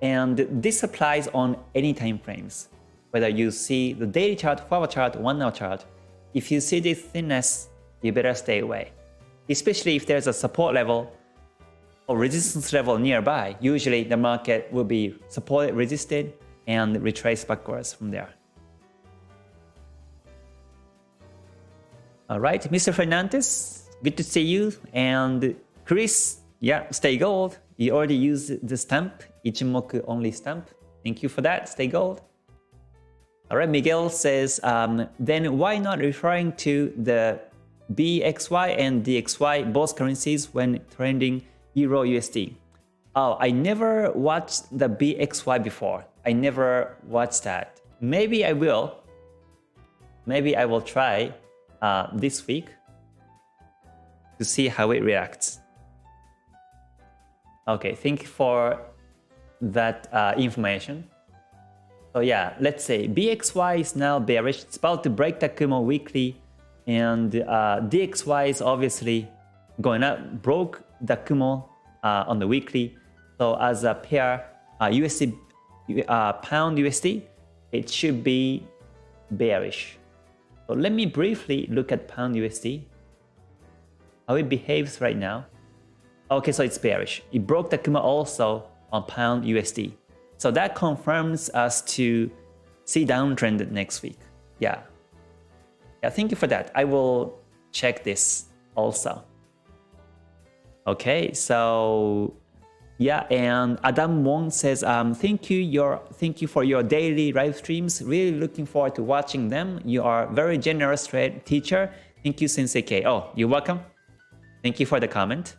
And this applies on any time frames, whether you see the daily chart, 4-hour chart, 1-hour chart. If you see this thinness, you better stay away. Especially if there's a support level or resistance level nearby, usually the market will be supported, resisted, and retrace backwards from there. Alright, Mr. Fernandez, good to see you. And Chris, yeah, stay gold. You already used the stamp, Ichimoku only stamp. Thank you for that, stay gold. Alright, Miguel says, then why not referring to the BXY and DXY, both currencies, when trending Euro USD? Oh, I never watched the BXY before. I never watched that. Maybe I will. Maybe I will try this week to see how it reacts. Okay, thank you for that information. So yeah, let's say BXY is now bearish. It's about to break the Kumo weekly, and DXY is obviously going up, broke the Kumo on the weekly. So as a pair, USD pound USD, it should be bearish. So let me briefly look at pound USD, how it behaves right now. Okay, so it's bearish. It broke the Kumo also on pound USD. So that confirms us to see downtrend next week. Yeah, thank you for that. I will check this also. Okay, so yeah, and Adam Wong says, thank you for your daily live streams. Really looking forward to watching them. You are a very generous teacher. Thank you, Sensei K. Oh, you're welcome. Thank you for the comment.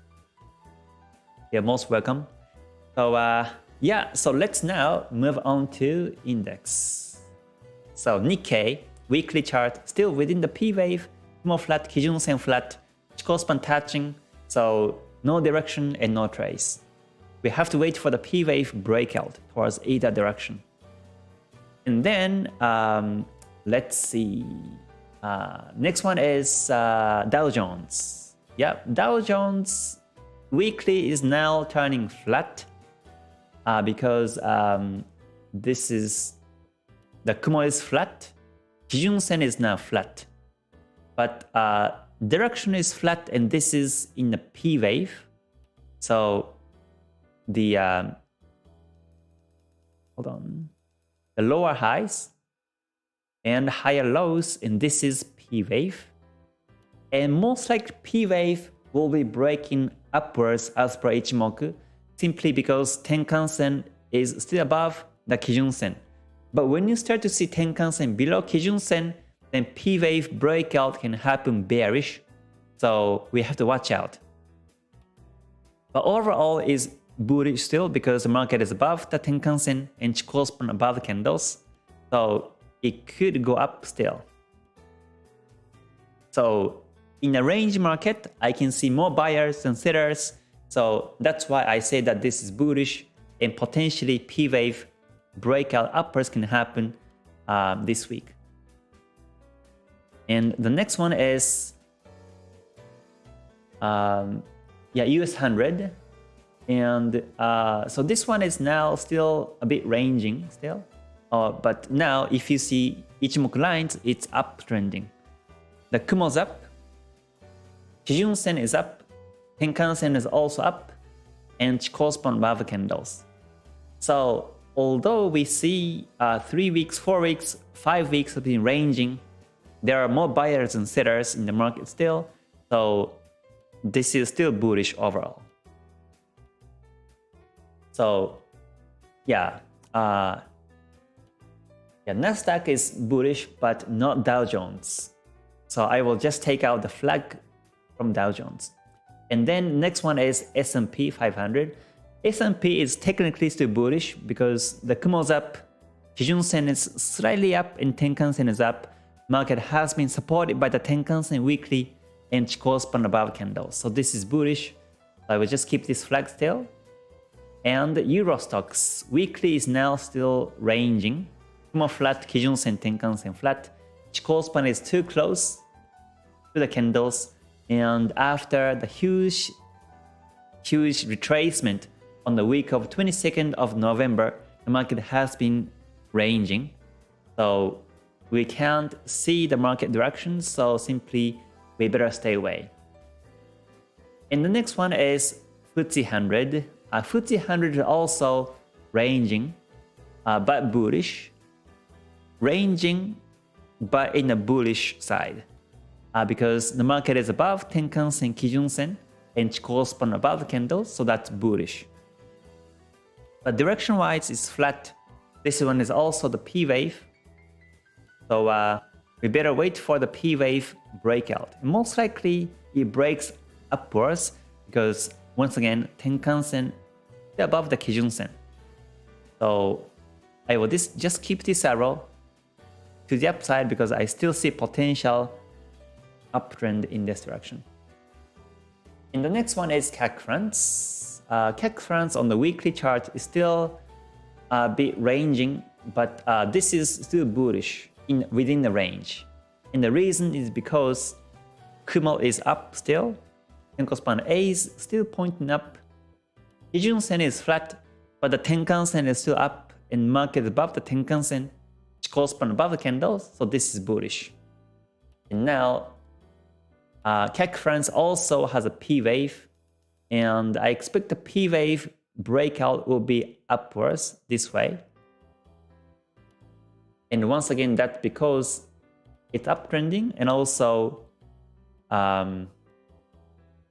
You're most welcome. So yeah, so let's now move on to index. So Nikkei weekly chart still within the P wave, Kumo flat, Kijun Sen flat, Chikou span touching. So no direction and no trace. We have to wait for the P wave breakout towards either direction. And then let's see. Next one is Dow Jones. Yeah, Dow Jones weekly is now turning flat because this is the Kumo is flat. Kijun Sen is now flat, but direction is flat, and this is in the P wave. So the the lower highs and higher lows, and this is P wave, and most likely P wave will be breaking upwards as per Ichimoku, simply because Tenkan Sen is still above the Kijun Sen. But when you start to see Tenkan Sen below Kijun Sen, then P wave breakout can happen bearish, so we have to watch out. But overall is bullish still because the market is above the Tenkan Sen and Chikou span above the candles, so it could go up still. So in a range market, I can see more buyers than sellers, so that's why I say that this is bullish, and potentially P wave breakout uppers can happen this week. And the next one is US 100. And so this one is now still a bit ranging still. But now if you see Ichimoku lines, it's uptrending. The Kumo's up, Kijun Sen is up, Tenkan Sen is also up, and Chikou span above candles. So although we see 3 weeks, 4 weeks, 5 weeks have been ranging, there are more buyers and sellers in the market still. So this is still bullish overall. So Nasdaq is bullish, but not Dow Jones. So I will just take out the flag from Dow Jones. And then next one is S&P 500. S&P is technically still bullish because the Kumo's up, Kijun Sen is slightly up, and Tenkan Sen is up. Market has been supported by the Tenkan Sen weekly and Chikou span above candles. So this is bullish. I will just keep this flag still. And Euro stocks weekly is now still ranging. Kumo flat, Kijun Sen, Tenkan Sen flat. Chikou span is too close to the candles. And after the huge retracement on the week of 22nd of November, the market has been ranging. So we can't see the market direction, so simply we better stay away. And the next one is FTSE 100. FTSE 100 is also ranging, but bullish. Ranging, but in a bullish side. Because the market is above Tenkan Sen, Kijun Sen, and Chikou span above the candles, so that's bullish. But direction-wise, it's flat. This one is also the P wave. So we better wait for the P wave breakout. Most likely, it breaks upwards because once again, Tenkan Sen is above the Kijun Sen. So I will just keep this arrow to the upside because I still see potential uptrend in this direction. And the next one is CAC France. CAC France on the weekly chart is still a bit ranging, but this is still bullish within the range. And the reason is because Kumo is up still, Tenko span A is still pointing up, Kijun Sen is flat, but the Tenkan Sen is still up, and market above the Tenkan Sen, Chikou span above the candles, so this is bullish. And now CAC France also has a P wave, and I expect the P wave breakout will be upwards this way. And once again, that's because it's uptrending, and also the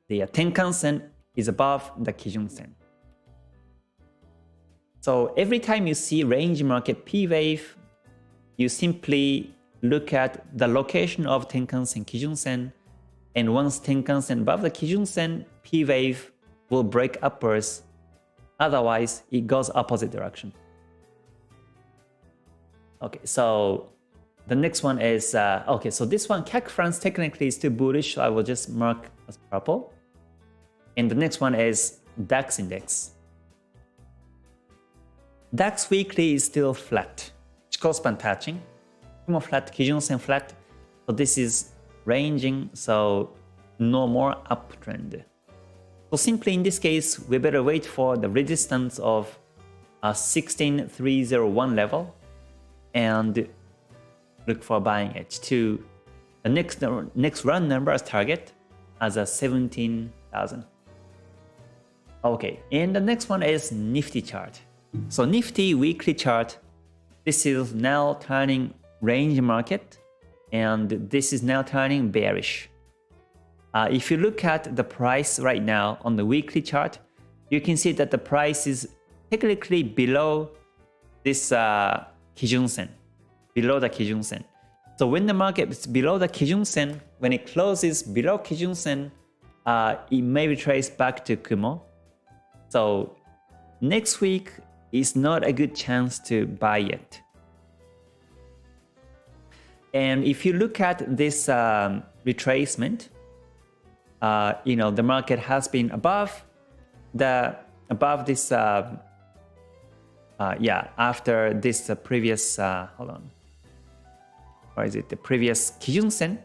Tenkan Sen is above the Kijun Sen. So every time you see range market P wave, you simply look at the location of Tenkan Sen, Kijun Sen, and once Tenkan Sen above the Kijun Sen, P wave will break upwards. Otherwise, it goes opposite direction. Okay, so the next one is, okay, so this one, CAC France technically is still bullish, so I will just mark as purple. And the next one is Dax Index. Dax weekly is still flat. Chikou span touching. Kumo flat, Kijun Sen flat. So this is ranging, so no more uptrend. So simply in this case, we better wait for the resistance of 16301 level and look for buying edge to the next run number as target as a 17,000. Okay, and the next one is Nifty Chart. So Nifty weekly chart, this is now turning range market, and this is now turning bearish. If you look at the price right now on the weekly chart, you can see that the price is technically below this Kijun Sen, below the Kijun Sen. So when the market is below the Kijun Sen, when it closes below Kijun Sen, it may retrace back to Kumo. So next week is not a good chance to buy yet. And if you look at this retracement, the market has been above this after this previous hold on, or is it the previous Kijun Sen?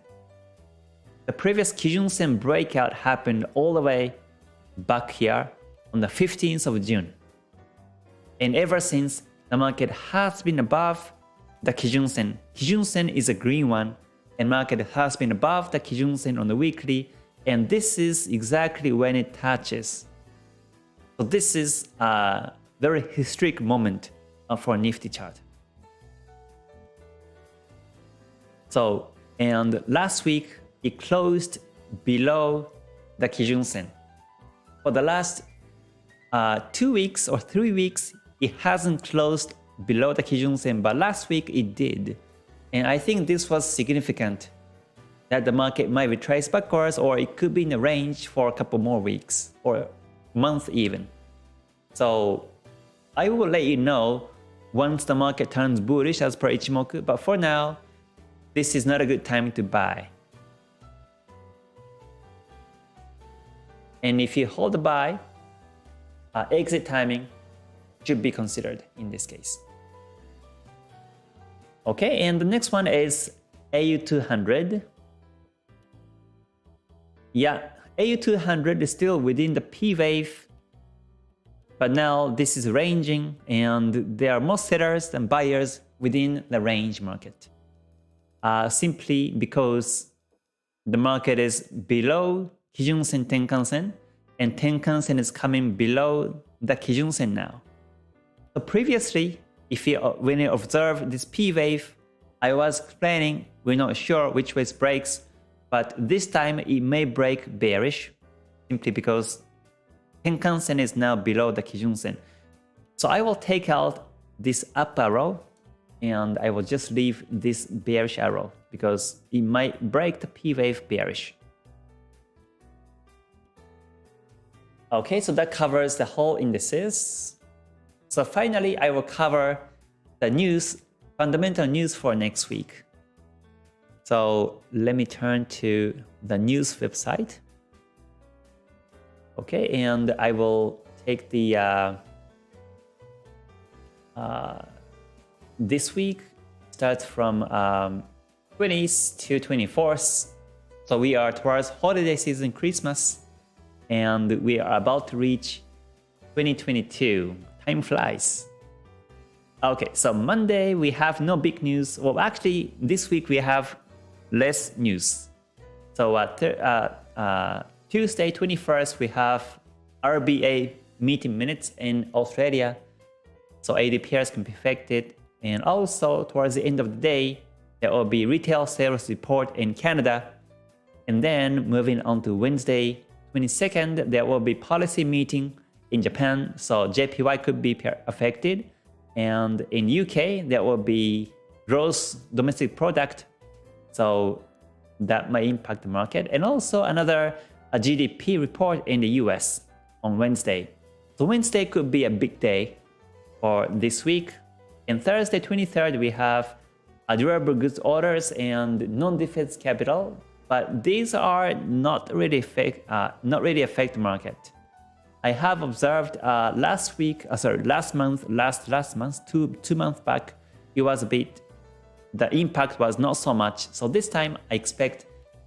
The the previous Kijun-sen breakout happened all the way back here on the 15th of June. And ever since, the market has been above the Kijun-sen. Kijun-sen is a green one, and market has been above the Kijun-sen on the weekly, and this is exactly when it touches. So this is a very historic moment for Nifty chart. So, and last week, it closed below the Kijun-sen. For the last 2 weeks or 3 weeks, it hasn't closed below the Kijun-sen, but last week it did. And I think this was significant that the market might retrace backwards, or it could be in a range for a couple more weeks or month even. So I will let you know once the market turns bullish as per Ichimoku, but for now, this is not a good time to buy. And if you hold the buy, exit timing should be considered in this case. Okay, and the next one is AU200. Yeah, AU200 is still within the P wave, but now this is ranging and there are more sellers than buyers within the range market. Simply because the market is below Kijun-sen, Tenkan-sen, and Tenkan-sen is coming below the Kijun-sen now. So previously, when you observe this P wave, I was explaining we're not sure which way it breaks, but this time it may break bearish, simply because Tenkan-sen is now below the Kijun-sen. So I will take out this up arrow, and I will just leave this bearish arrow because it might break the P wave bearish. Okay, so that covers the whole indices. So finally, I will cover the news, fundamental news for next week. So let me turn to the news website. Okay, and I will take the this week starts from 20th to 24th. So we are towards holiday season, Christmas, and we are about to reach 2022. Time flies. Okay, so Monday we have no big news. Well, actually, this week we have less news. So Tuesday 21st we have RBA meeting minutes in Australia. So ADPs can be affected. And also towards the end of the day, there will be retail sales report in Canada. And then moving on to Wednesday 22nd, there will be policy meeting in Japan. So JPY could be affected. And in UK, there will be gross domestic product. So that might impact the market. And also another GDP report in the US on Wednesday. So Wednesday could be a big day for this week. And Thursday 23rd, we have durable goods orders and non-defense capital. But these are not really affect the market. I have observed last month, two months back, it was a bit, the impact was not so much. So this time I expect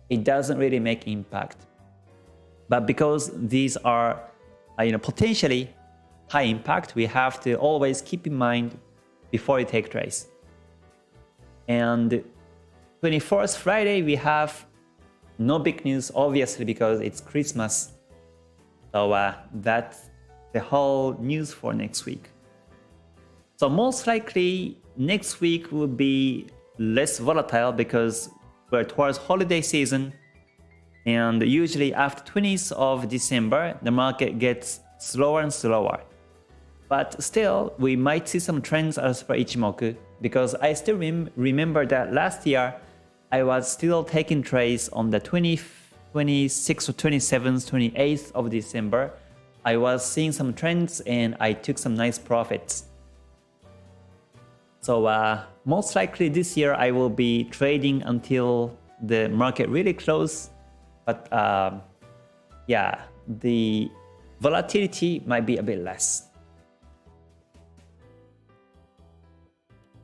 it doesn't really make impact. But because these are potentially high impact, we have to always keep in mind before you take trades. And 24th Friday, we have no big news, obviously, because it's Christmas. So that's the whole news for next week. So most likely next week will be less volatile because we're towards holiday season. And usually after 20th of December, the market gets slower and slower. But still, we might see some trends as per Ichimoku, because I still remember that last year, I was still taking trades on the 26th or 27th, 28th of December. I was seeing some trends and I took some nice profits. So most likely this year I will be trading until the market really closes. But yeah, the volatility might be a bit less.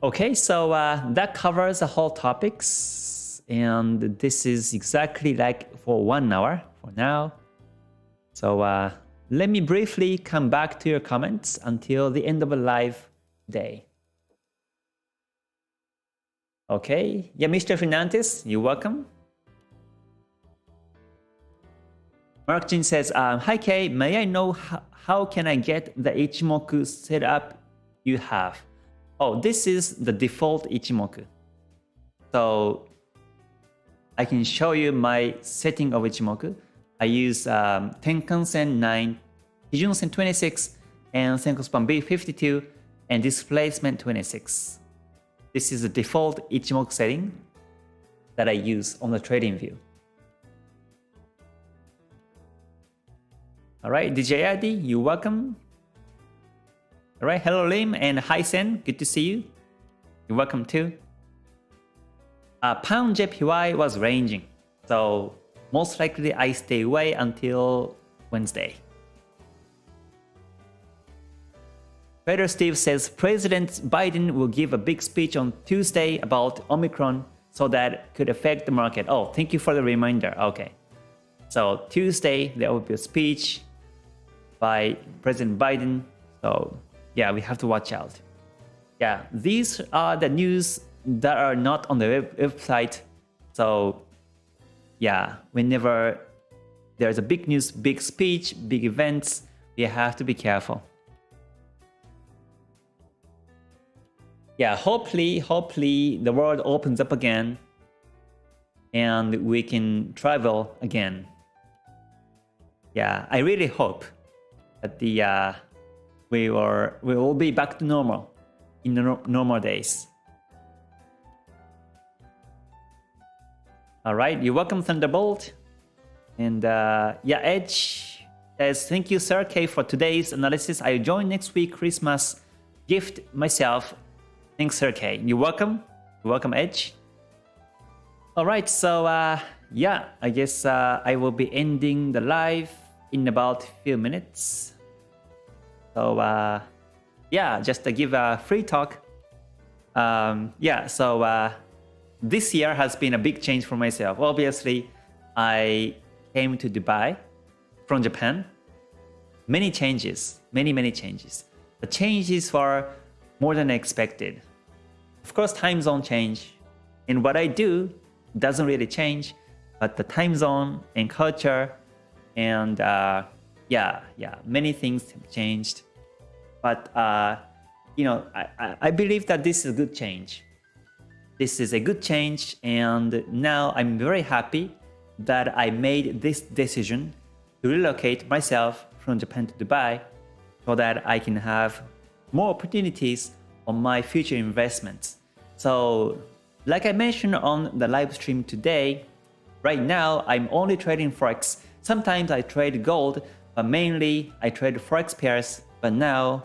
Okay, so that covers the whole topics. and this is exactly like for 1 hour for now. So let me briefly come back to your comments until the end of a live day. Okay, yeah, Mr. Fernandez, you're welcome. Mark Jin says, hi Kay, may I know how can I get the Ichimoku setup you have? Oh, this is the default Ichimoku. So I can show you my setting of Ichimoku. I use Tenkan-sen 9, Kijun-sen 26, and Senko-span B52, and displacement 26. This is the default Ichimoku setting that I use on the trading view. Alright, DJ Adi, you're welcome. Alright, hello Lim and hi Sen, good to see you. You're welcome too. Pound JPY was ranging, so most likely I stay away until Wednesday. Trader Steve says President Biden will give a big speech on Tuesday about Omicron, so that could affect the market. Oh, thank you for the reminder. Okay. So Tuesday there will be a speech by President Biden. So yeah, we have to watch out. Yeah, these are the news that are not on the website. So yeah, whenever there's a big news, big speech, big events, we have to be careful. Yeah, hopefully the world opens up again and we can travel again. Yeah, I really hope that we will be back to normal in the normal days. All right, you're welcome, Thunderbolt. And yeah, Edge says, thank you, Sir K, for today's analysis. I join next week Christmas gift myself. Thanks, Sir K. You're welcome. You're welcome, Edge. All right, so yeah, I guess I will be ending the live in about a few minutes. So yeah, just to give a free talk. Yeah, so this year has been a big change for myself. Obviously, I came to Dubai from Japan. Many changes, many changes. The changes were more than expected. Of course, time zone change. And what I do doesn't really change, but the time zone and culture and yeah, many things have changed. But you know, I believe that this is a good change. This is a good change, and now I'm very happy that I made this decision to relocate myself from Japan to Dubai so that I can have more opportunities on my future investments. So, like I mentioned on the live stream today, right now I'm only trading Forex. Sometimes I trade gold, but mainly I trade Forex pairs. But now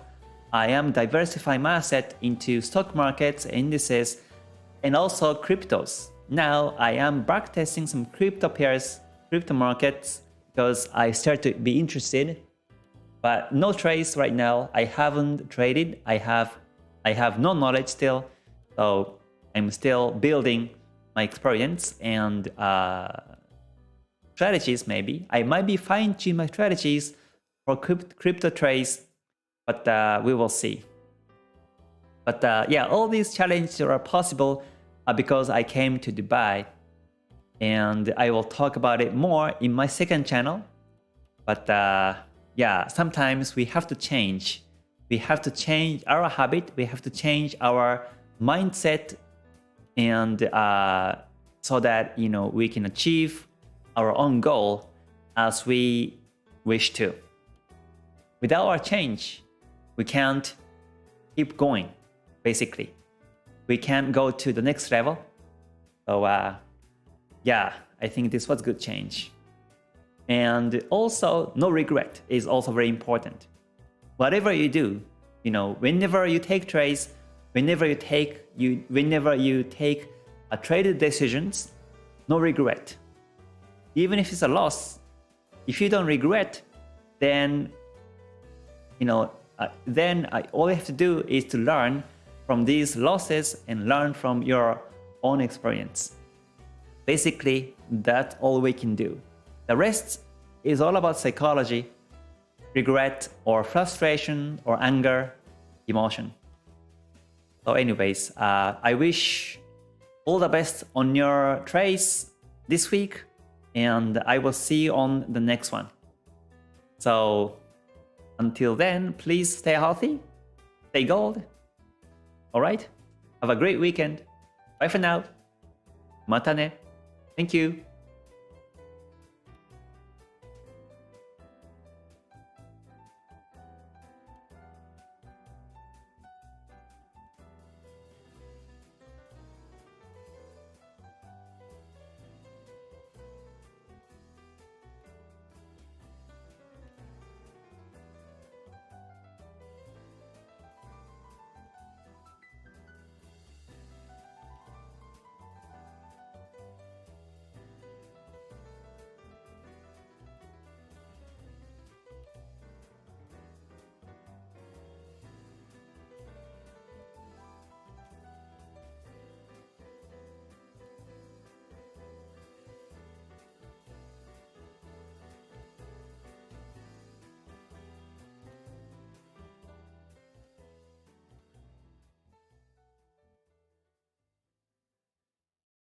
I am diversifying my asset into stock markets, indices, and also cryptos. Now I am backtesting some crypto pairs, crypto markets, because I start to be interested. But no trades right now. I haven't traded. I have no knowledge still. So I'm still building my experience and strategies maybe. I might be fine-tuning my strategies for crypto trades, but we will see. But yeah, all these challenges are possible because I came to Dubai, and I will talk about it more in my second channel. But yeah, sometimes we have to change. We have to change our habit. We have to change our mindset, and so that, you know, we can achieve our own goal as we wish to. Without our change, we can't keep going. Basically, we can't go to the next level. So yeah, I think this was good change. And also, no regret is also very important. Whatever you do, you know, whenever you take trades, whenever you take traded decisions, no regret. Even if it's a loss, if you don't regret, then, you know, all you have to do is to learn from these losses and learn from your own experience. Basically, that's all we can do. The rest is all about psychology, regret or frustration or anger, emotion. So anyways, I wish all the best on your trades this week, and I will see you on the next one. So until then, please stay healthy, stay gold. Alright? Have a great weekend. Bye for now. Mata ne. Thank you.